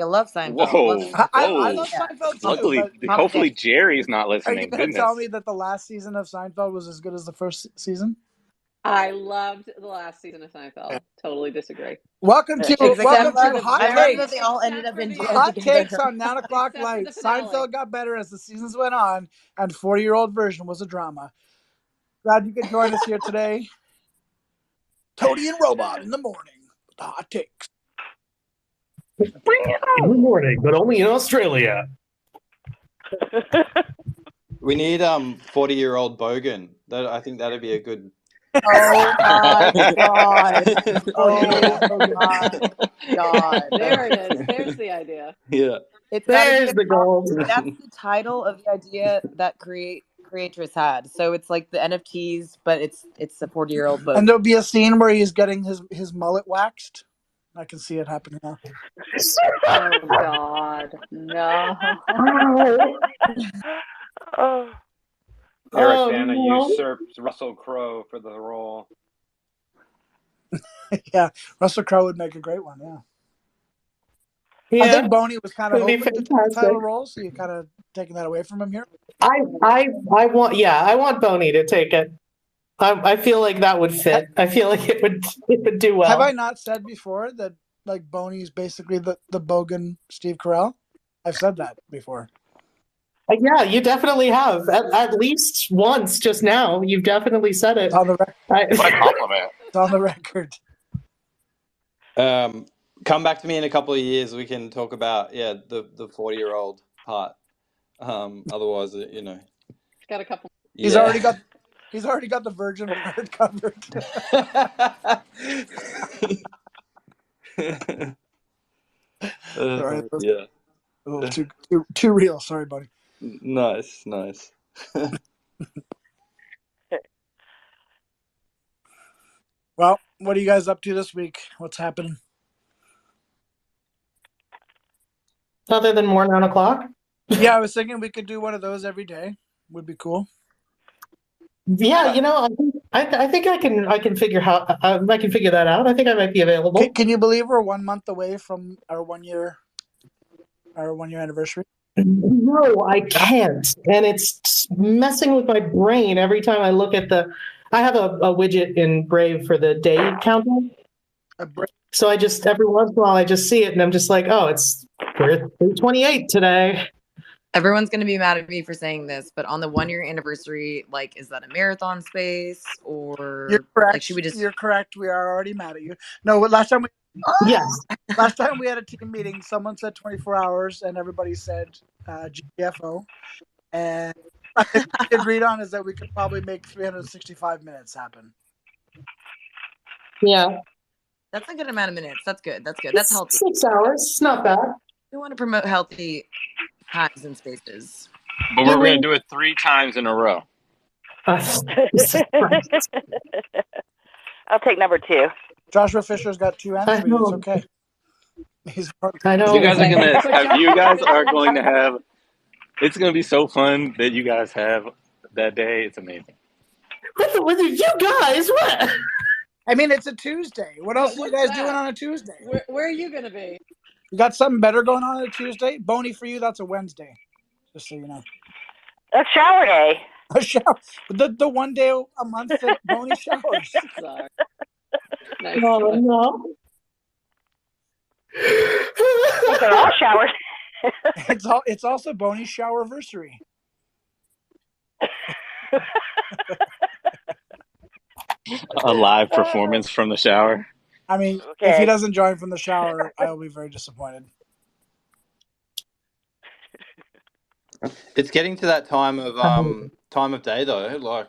I love Seinfeld. Whoa. I love Seinfeld too. Luckily, hopefully Jerry's not Are listening. you going to tell me that the last season of Seinfeld was as good as the first season? I loved the last season of Seinfeld. Totally disagree. Welcome to Hot Takes. That they all ended up in jail Hot together. Takes on 9 o'clock LITE. Seinfeld got better as the seasons went on, and 40-Year-Old Virgin was a drama. Glad you could join us here today. Tony and Robot in the morning with the Hot Takes. In the morning, but only in Australia. We need 40-year-old Bogan. I think that'd be a good. Oh my god! Oh my god! There it is. There's the idea. Yeah. There's the gold. That's the title of the idea that creatress had. So it's like the NFTs, but it's a 40-year-old book. And there'll be a scene where he's getting his mullet waxed. I can see it happening now. Oh God, no! Eric Bana usurped Russell Crowe for the role. Yeah, Russell Crowe would make a great one. Yeah. I think Boney was kind of hoping to take the title role, so you're kind of taking that away from him here. I want Boney to take it. I feel like that would fit. I feel like it would do well. Have I not said before that like Boney's basically the Bogan Steve Carell? I've said that before. Yeah, you definitely have. At least once just now. You've definitely said it. It's on the record. What a compliment. It's on the record. Come back to me in a couple of years. We can talk about the 40-year-old part. Otherwise, Got a couple. He's already got the virgin part covered. Sorry, yeah. A little too real. Sorry, buddy. Nice. Well, what are you guys up to this week? What's happening? Other than more 9 o'clock? Yeah, I was thinking we could do one of those every day. Would be cool. Yeah, I think I can figure that out. I think I might be available. Can you believe we're 1 month away from our 1 year anniversary? No, I can't, and it's messing with my brain every time I look at I have a widget in Brave for the day countdown. So I just, every once in a while, I just see it and I'm just like, oh, we're 328 today. Everyone's going to be mad at me for saying this, but on the 1-year anniversary, like, is that a marathon space or You're correct. like, should we just? You're correct. We are already mad at you. No, last time we had a team meeting, someone said 24 hours and everybody said GFO. And what we agreed on is that we could probably make 365 minutes happen. Yeah. That's a good amount of minutes. That's good. That's healthy. 6 hours. It's not bad. We want to promote healthy times and spaces. But we're going to do it 3 times in a row. I'll take number 2. Joshua Fisher's got 2 and 3. It's okay. I know. You guys are going to have. It's going to be so fun that you guys have that day. It's amazing. With you guys, what? I mean, it's a Tuesday. What else are you guys doing on a Tuesday? Where are you going to be? You got something better going on a Tuesday? Boney, for you, that's a Wednesday. Just so you know. That's shower day. A shower. The one day a month that Boney showers. Sorry. Nice. No. They're all showers. It's also Boney's shower-versary. A live performance from the shower. I mean, if he doesn't join from the shower, I will be very disappointed. It's getting to that time of day though. Like,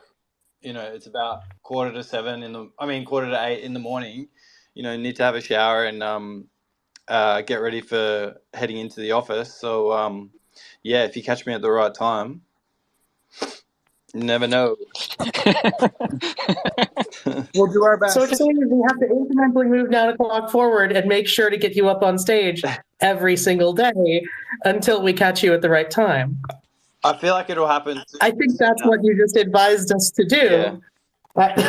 it's about 8:45 in the morning. You need to have a shower and get ready for heading into the office. So if you catch me at the right time, you never know. We'll do our best. So it's saying we have to incrementally move down a clock forward and make sure to get you up on stage every single day until we catch you at the right time. I feel like it'll happen. I think that's what you just advised us to do. Yeah.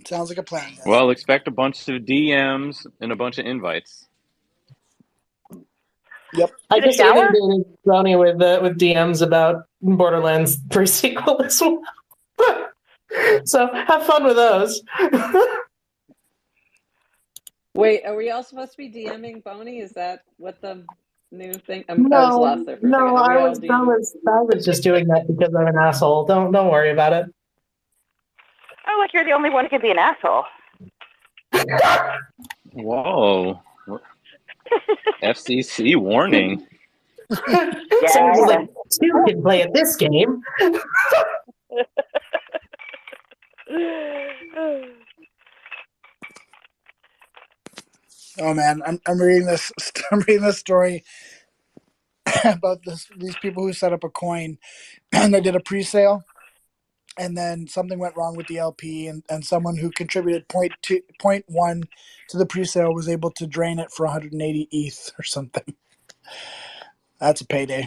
Sounds like a plan. Well, expect a bunch of DMs and a bunch of invites. Yep. I just inundated Brownie with DMs about Borderlands pre-sequel as well. So have fun with those. Wait, are we all supposed to be DMing Boney? Is that what the new thing? I No, was lost there for a second. I was just doing that because I'm an asshole. Don't worry about it. Oh, look, you're the only one who can be an asshole. Whoa. FCC warning. Someone's like, you can play at this game. Oh man, I'm reading this. I'm reading this story about these people who set up a coin, and they did a pre-sale, and then something went wrong with the LP, and someone who contributed 0.1 to the pre-sale was able to drain it for 180 ETH or something. That's a payday.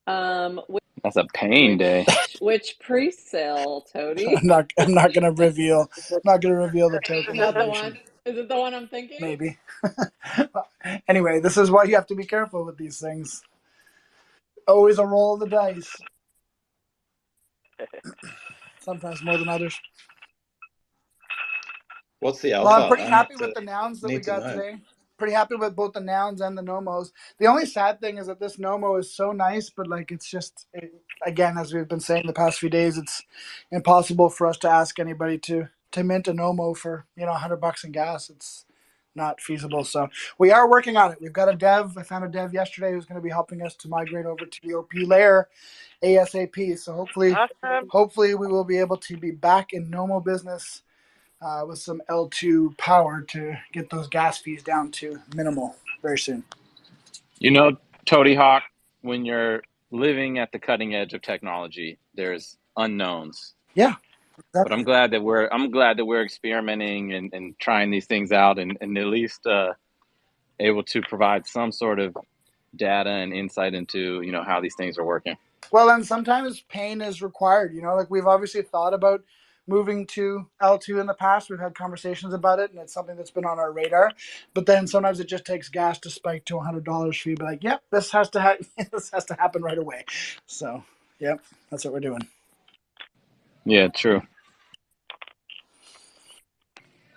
That's a pain day. Which pre-sale, Toady? I'm not gonna reveal. I'm not gonna reveal the token. Not the one. Is it the one I'm thinking? Maybe. Anyway, this is why you have to be careful with these things. Always a roll of the dice. Sometimes more than others. What's the alpha? Well, I'm pretty happy with the nouns that we got today. Pretty happy with both the nouns and the nomos. The only sad thing is that this nomo is so nice, but like it's just, again, as we've been saying the past few days, it's impossible for us to ask anybody to mint a nomo for $100 in gas. It's not feasible. So we are working on it. We've got a dev. I found a dev yesterday who's going to be helping us to migrate over to the OP layer ASAP. So hopefully we will be able to be back in Nomo business with some L2 power to get those gas fees down to minimal very soon. Toady Hawk, when you're living at the cutting edge of technology, there's unknowns. Yeah. Exactly. But I'm glad that we're experimenting and trying these things out and at least able to provide some sort of data and insight into how these things are working. Well, and sometimes pain is required. Like we've obviously thought about moving to L2 in the past. We've had conversations about it, and it's something that's been on our radar. But then sometimes it just takes gas to spike to $100 for you to be like, yep, this has to happen right away. So, yep, that's what we're doing. Yeah, true.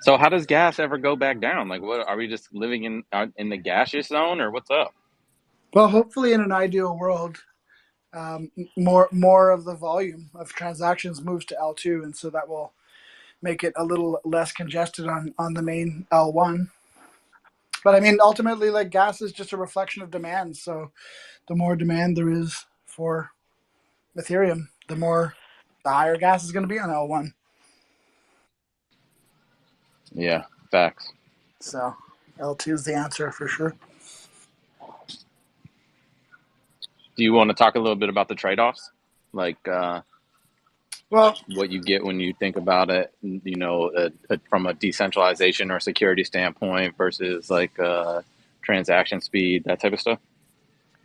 So how does gas ever go back down? Like, what are we just living in the gaseous zone, or what's up? Well, hopefully, in an ideal world, more of the volume of transactions moves to L2, and so that will make it a little less congested on the main L1. But I mean, ultimately, like gas is just a reflection of demand. So the more demand there is for Ethereum, the higher gas is going to be on L1. Yeah, facts. So L2 is the answer for sure. Do you want to talk a little bit about the trade-offs? Like, Well, what you get when you think about it, from a decentralization or security standpoint versus like transaction speed, that type of stuff?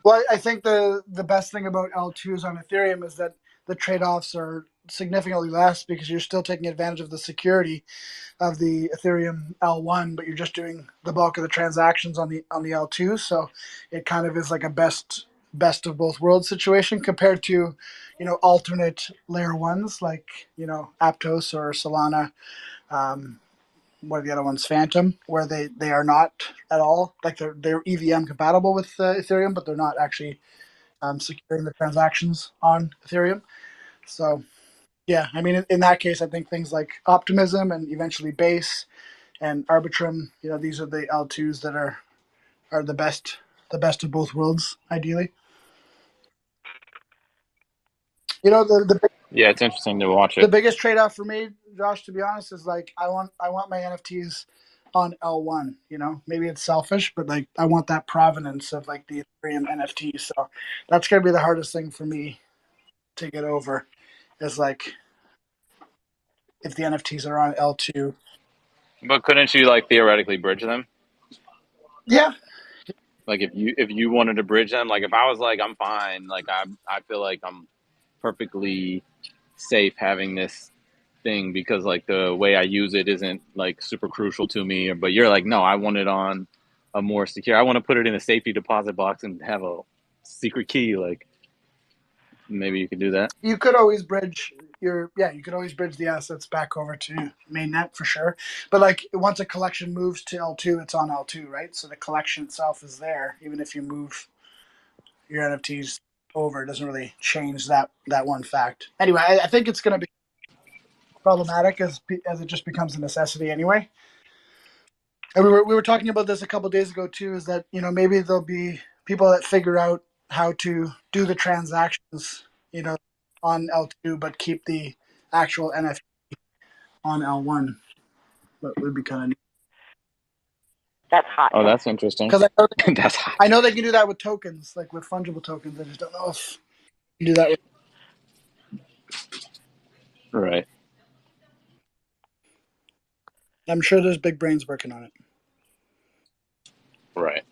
Well, I think the best thing about L2s on Ethereum is that the trade-offs are significantly less because you're still taking advantage of the security of the Ethereum L1, but you're just doing the bulk of the transactions on the L2. So it kind of is like a best of both worlds situation compared to, alternate layer ones like, Aptos or Solana. What are the other ones? Phantom, where they are not at all like they're EVM compatible with Ethereum, but they're not actually securing the transactions on Ethereum. So yeah, I mean, in that case, I think things like Optimism and eventually Base and Arbitrum, these are the L2s that are the best of both worlds, ideally. Yeah, it's interesting to watch The it. biggest trade-off for me, Josh, to be honest, is like I want my NFTs on L1. Maybe it's selfish, but like I want that provenance of like the Ethereum NFT. So that's gonna be the hardest thing for me to get over. Is like if the NFTs are on L2. But couldn't you like theoretically bridge them? Yeah. Like if you wanted to bridge them, like if I was like I'm fine, like I feel like I'm perfectly safe having this thing because like the way I use it isn't like super crucial to me. But you're like, no, I want it on a more secure. I want to put it in a safety deposit box and have a secret key. Like maybe you could do that. You could always bridge you could always bridge the assets back over to mainnet for sure. But like once a collection moves to L2, it's on L2, right? So the collection itself is there, even if you move your NFTs over. It doesn't really change that one fact. Anyway, I think it's going to be problematic as it just becomes a necessity anyway. And we were talking about this a couple of days ago too. Is that maybe there'll be people that figure out how to do the transactions, on L2, but keep the actual NFT on L1. That would be kind of neat. That's hot. Oh, that's interesting. Because That's hot. I know they can do that with tokens, like with fungible tokens. I just don't know if you can do that with. Right. I'm sure there's big brains working on it. Right.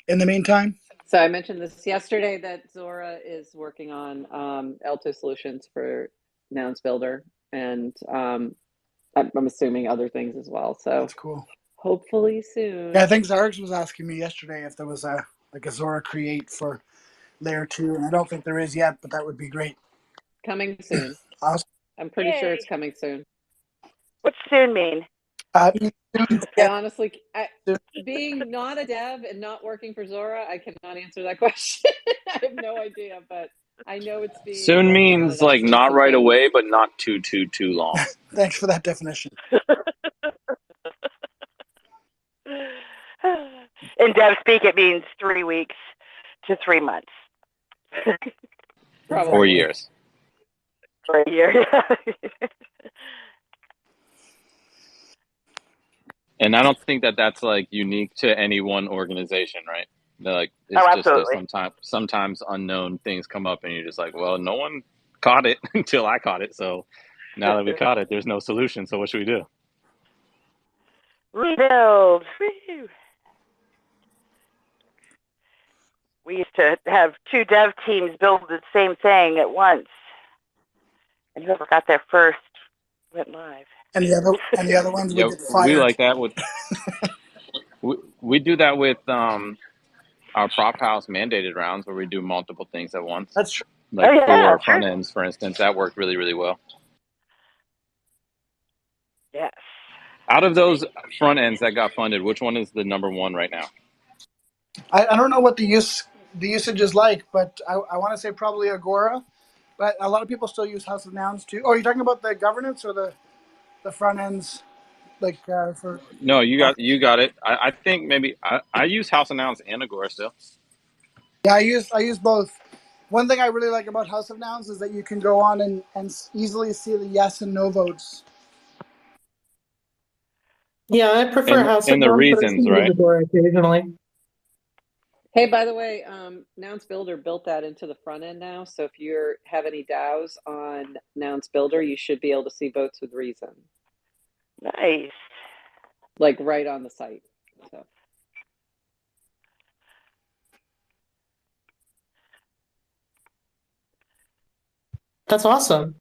In the meantime, so I mentioned this yesterday that Zora is working on L2 solutions for Nouns Builder, and I'm assuming other things as well. So that's cool. Hopefully soon. Yeah, I think Zargs was asking me yesterday if there was a Zora create for layer 2, and I don't think there is yet, but that would be great. Coming soon. Awesome. I'm pretty sure it's coming soon. What's soon mean? I honestly, being not a dev and not working for Zora, I cannot answer that question. I have no idea, but I know it's being soon means like not right away, but not too long. Thanks for that definition. In dev speak, it means 3 weeks to 3 months. Probably. 4 years. For a year. And I don't think that that's like unique to any one organization, right? They're like it's just that sometimes unknown things come up, and you're just like, well, no one caught it until I caught it. So now that we caught it, there's no solution. So what should we do? Rebuild. We used to have 2 dev teams build the same thing at once, and whoever got there first went live. And the other ones would get fired. We like that with we do that with our prop house mandated rounds where we do multiple things at once. That's true. Like for front ends, for instance, that worked really, really well. Yes. Out of those front ends that got funded, which one is the number one right now? I don't know what the usage is like, but I want to say probably Agora. But a lot of people still use House of Nouns too. Oh, are you talking about the governance or the front ends? Like for No, you got it. I think maybe I use House of Nouns and Agora still. Yeah, I use both. One thing I really like about House of Nouns is that you can go on and easily see the yes and no votes. Yeah, I prefer House of and the Nouns, reasons, but I right? occasionally. Hey, by the way, Nouns Builder built that into the front end now. So if you have any DAOs on Nouns Builder, you should be able to see votes with reason. Nice. Like right on the site. So. That's awesome.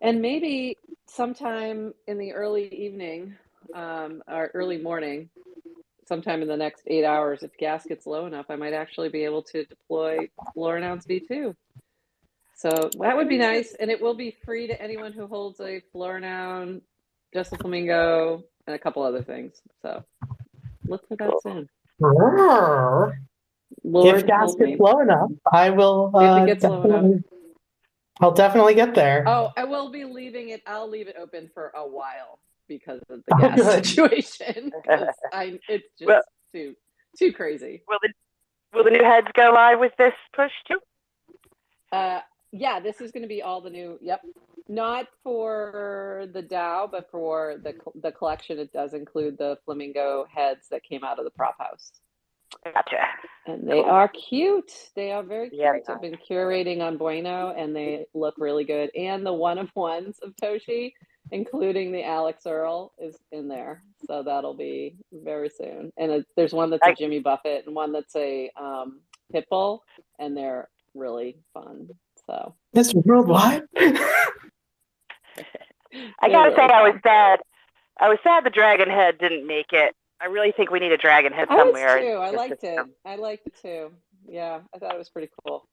And maybe sometime in the early evening or early morning, sometime in the next 8 hours, if gas gets low enough, I might actually be able to deploy Florinouns V2. So that would be nice. And it will be free to anyone who holds a Florinoun, Just a Flamingo, and a couple other things. So look for that soon. If gas gets low enough, I will if it gets low enough. I'll definitely get there. Oh, I will be leaving it. I'll leave it open for a while because of the gas situation. It's just too crazy. Will the new heads go live with this push too? Yeah, this is going to be all the new. Yep, not for the DAO, but for the collection. It does include the flamingo heads that came out of the prop house. Gotcha. And they are cute. They are very cute. Yeah, I've been curating on Bueno, and they look really good. And the one-of-ones of Toshi, including the Alex Earl, is in there. So that'll be very soon. And there's one that's a Jimmy Buffett and one that's a Pitbull, and they're really fun. So Mr. Worldwide. I gotta say, I was sad. I was sad the dragon head didn't make it. I really think we need a dragon head somewhere. I was too. I liked it. I liked it too. Yeah, I thought it was pretty cool.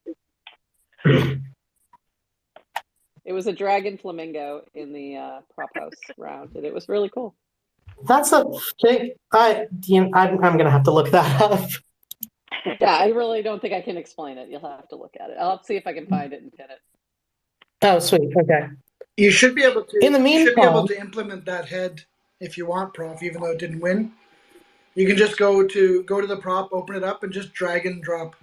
It was a dragon flamingo in the prop house round, and it was really cool. That's a thing. I'm going to have to look that up. Yeah, I really don't think I can explain it. You'll have to look at it. I'll have to see if I can find it and pin it. Oh, sweet. Okay. You should be able to. In the meantime, you should be able to implement that head if you want, Prof. Even though it didn't win, you can just go to the prop, open it up, and just drag and drop.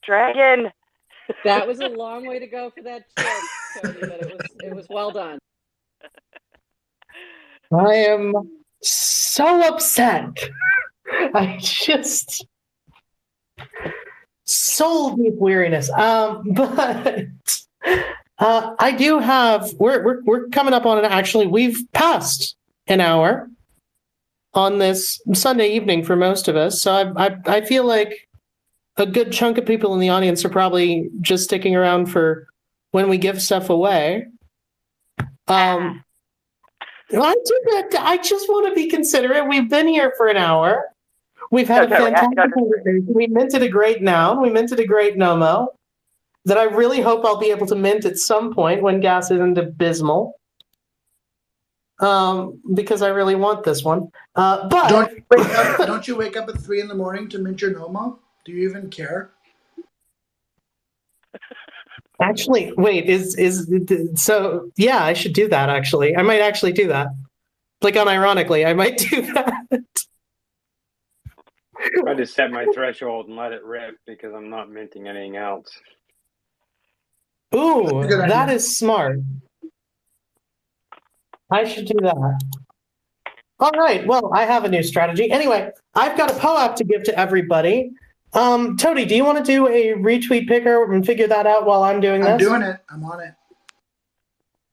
Dragon. That was a long way to go for that joke, Tony, but it was well done. I am so upset. I just soul deep weariness. But I do have. We're coming up on it. Actually, we've passed an hour on this Sunday evening for most of us. So I feel like a good chunk of people in the audience are probably just sticking around for when we give stuff away. I just want to be considerate. We've been here for an hour. We've had a fantastic conversation. We minted a great noun. We minted a great Nomo that I really hope I'll be able to mint at some point when gas isn't abysmal. Because I really want this one. But don't you wake up at 3 a.m. to mint your Nomo? Do you even care? Actually, wait, so yeah, I should do that actually. I might actually do that. Like unironically, I might do that. I just set my threshold and let it rip because I'm not minting anything else. Ooh, that is smart. I should do that. All right, well, I have a new strategy. Anyway, I've got a POAP to give to everybody. Tony, do you want to do a retweet picker and figure that out while I'm doing this? I'm doing it. I'm on it.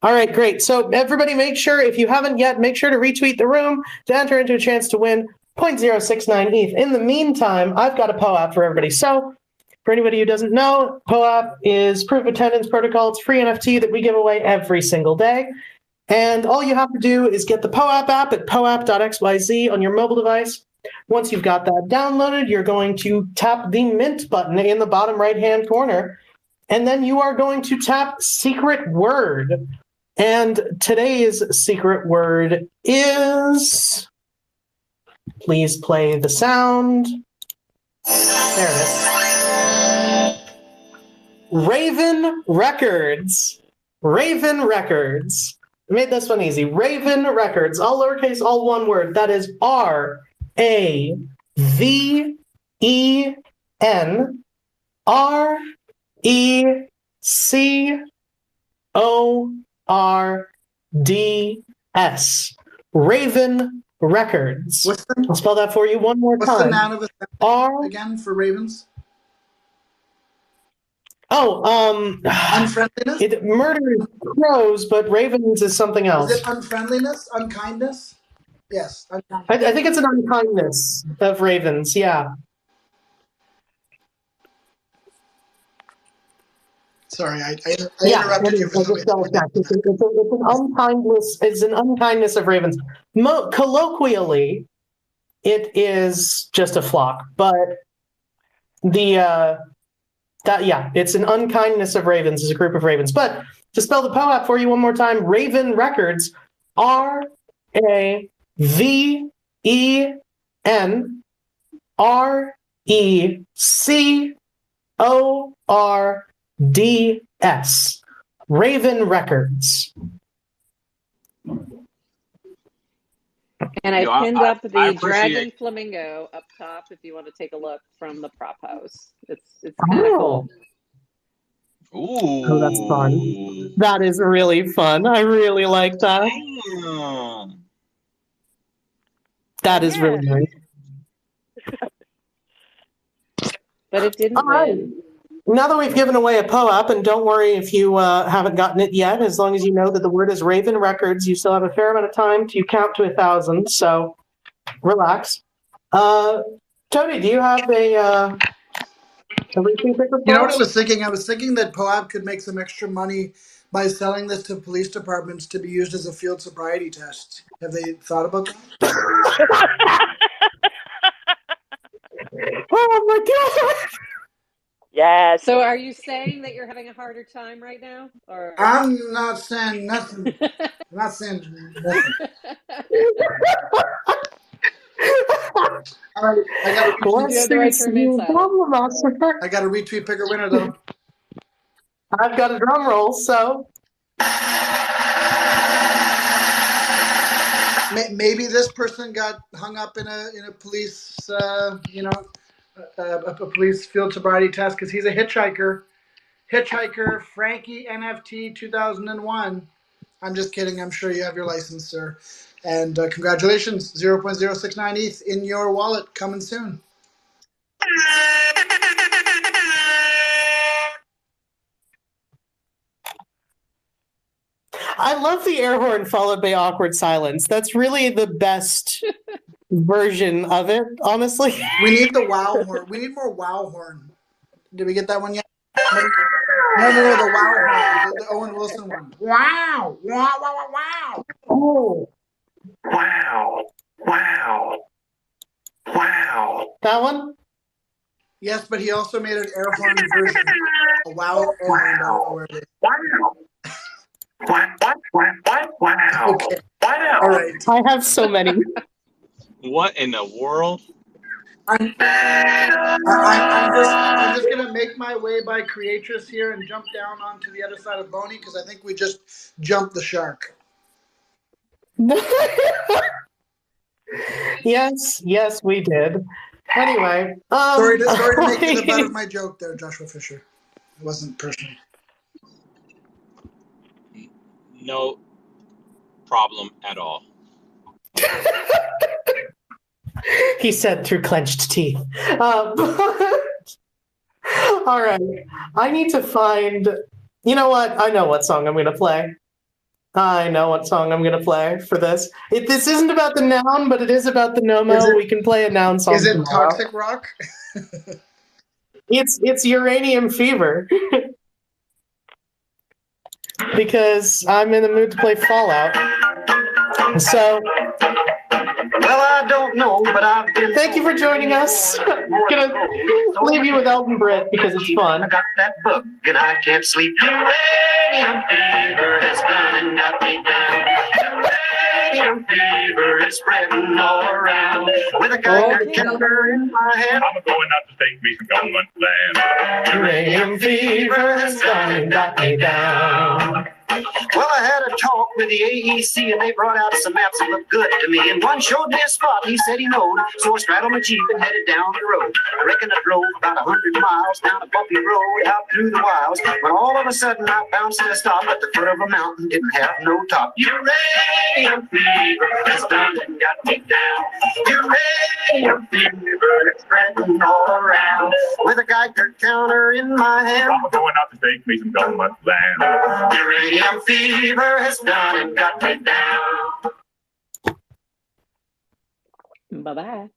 All right, great. So everybody make sure, if you haven't yet, make sure to retweet the room to enter into a chance to win 0.069 ETH. In the meantime, I've got a POAP for everybody. So for anybody who doesn't know, POAP is Proof of Attendance Protocol. It's free NFT that we give away every single day. And all you have to do is get the POAP app at poap.xyz on your mobile device. Once you've got that downloaded, you're going to tap the Mint button in the bottom right-hand corner, and then you are going to tap Secret Word. And today's secret word is... Please play the sound. There it is. Raven Records. Raven Records. I made this one easy. Raven Records. All lowercase, all one word. That is RAVENRECORDS. Raven Records. I'll spell that for you one more time. What's the noun of it again for ravens? Unfriendliness? It murders crows, but ravens is something else. Is it unfriendliness? Unkindness? Yes. I think it's an unkindness of ravens, yeah. Sorry, I interrupted you. It's an unkindness of ravens. Colloquially, it is just a flock, but it's an unkindness of ravens, is a group of ravens. But to spell the POAP for you one more time, Raven Records, RAVENRECORDS. Raven Records. And I pinned up the dragon flamingo up top if you want to take a look from the prop house. It's kind of cool. Ooh. Oh, that's fun. That is really fun. I really like that. That is really nice. But it didn't win. Now that we've given away a POAP, and don't worry if you haven't gotten it yet, as long as you know that the word is Raven Records, you still have a fair amount of time to count to 1,000, so relax. Tony, do you have a repeat picker? You know what I was thinking? I was thinking that POAP could make some extra money by selling this to police departments to be used as a field sobriety test. Have they thought about that? Oh my God! Yes. So are you saying that you're having a harder time right now? Or I'm not saying nothing. I'm not saying nothing. All right, I got a retweet picker winner though. I've got a drum roll, so maybe this person got hung up in a police, a police field sobriety test because he's a hitchhiker. Hitchhiker Frankie NFT 2001. I'm just kidding. I'm sure you have your license, sir. And congratulations, 0.069 ETH in your wallet coming soon. I love the air horn followed by awkward silence. That's really the best version of it, honestly. We need the wow horn. We need more wow horn. Did we get that one yet? No, the wow horn. The Owen Wilson one. Wow. Wow, wow, wow, wow. Oh. Wow. Wow. Wow. That one? Yes, but he also made an air horn version. A wow air horn. Wow. Wow. Okay. Wow. All right. I have so many. What in the world? I'm just gonna make my way by Creatress here and jump down onto the other side of Boney because I think we just jumped the shark. Yes, we did. Anyway, sorry to make it the butt of my joke there, Joshua Fisher. It wasn't personal. No problem at all. He said through clenched teeth. All right. I need to find... You know what? I know what song I'm going to play. For this. This isn't about the noun, but it is about the Nomo. We can play a noun song. Is it tomorrow. Toxic Rock? It's Uranium Fever. Because I'm in the mood to play Fallout. So Well, I don't know, but I've been. Thank you for joining us. I'm gonna leave you with Elton Britt because it's fun. I got that bug and I can't sleep. Uranium fever has done and got me down. Uranium fever is spreading all around. With a Geiger counter in my hand, I'm going out to take me some government land. Uranium fever has done and got me down. well, I had a talk with the AEC and they brought out some maps that looked good to me. And one showed me a spot he said he knowed. So I straddled my Jeep and headed down the road. I reckon I drove about 100 miles down a bumpy road out through the wilds. When all of a sudden I bounced to a stop at the foot of a mountain. Didn't have no top. Uranium fever has done and got me down. Uranium fever is spreading all around. With a Geiger counter in my hand, I'm going out to take me some government land. uranium fever has done and got me down. Bye-bye.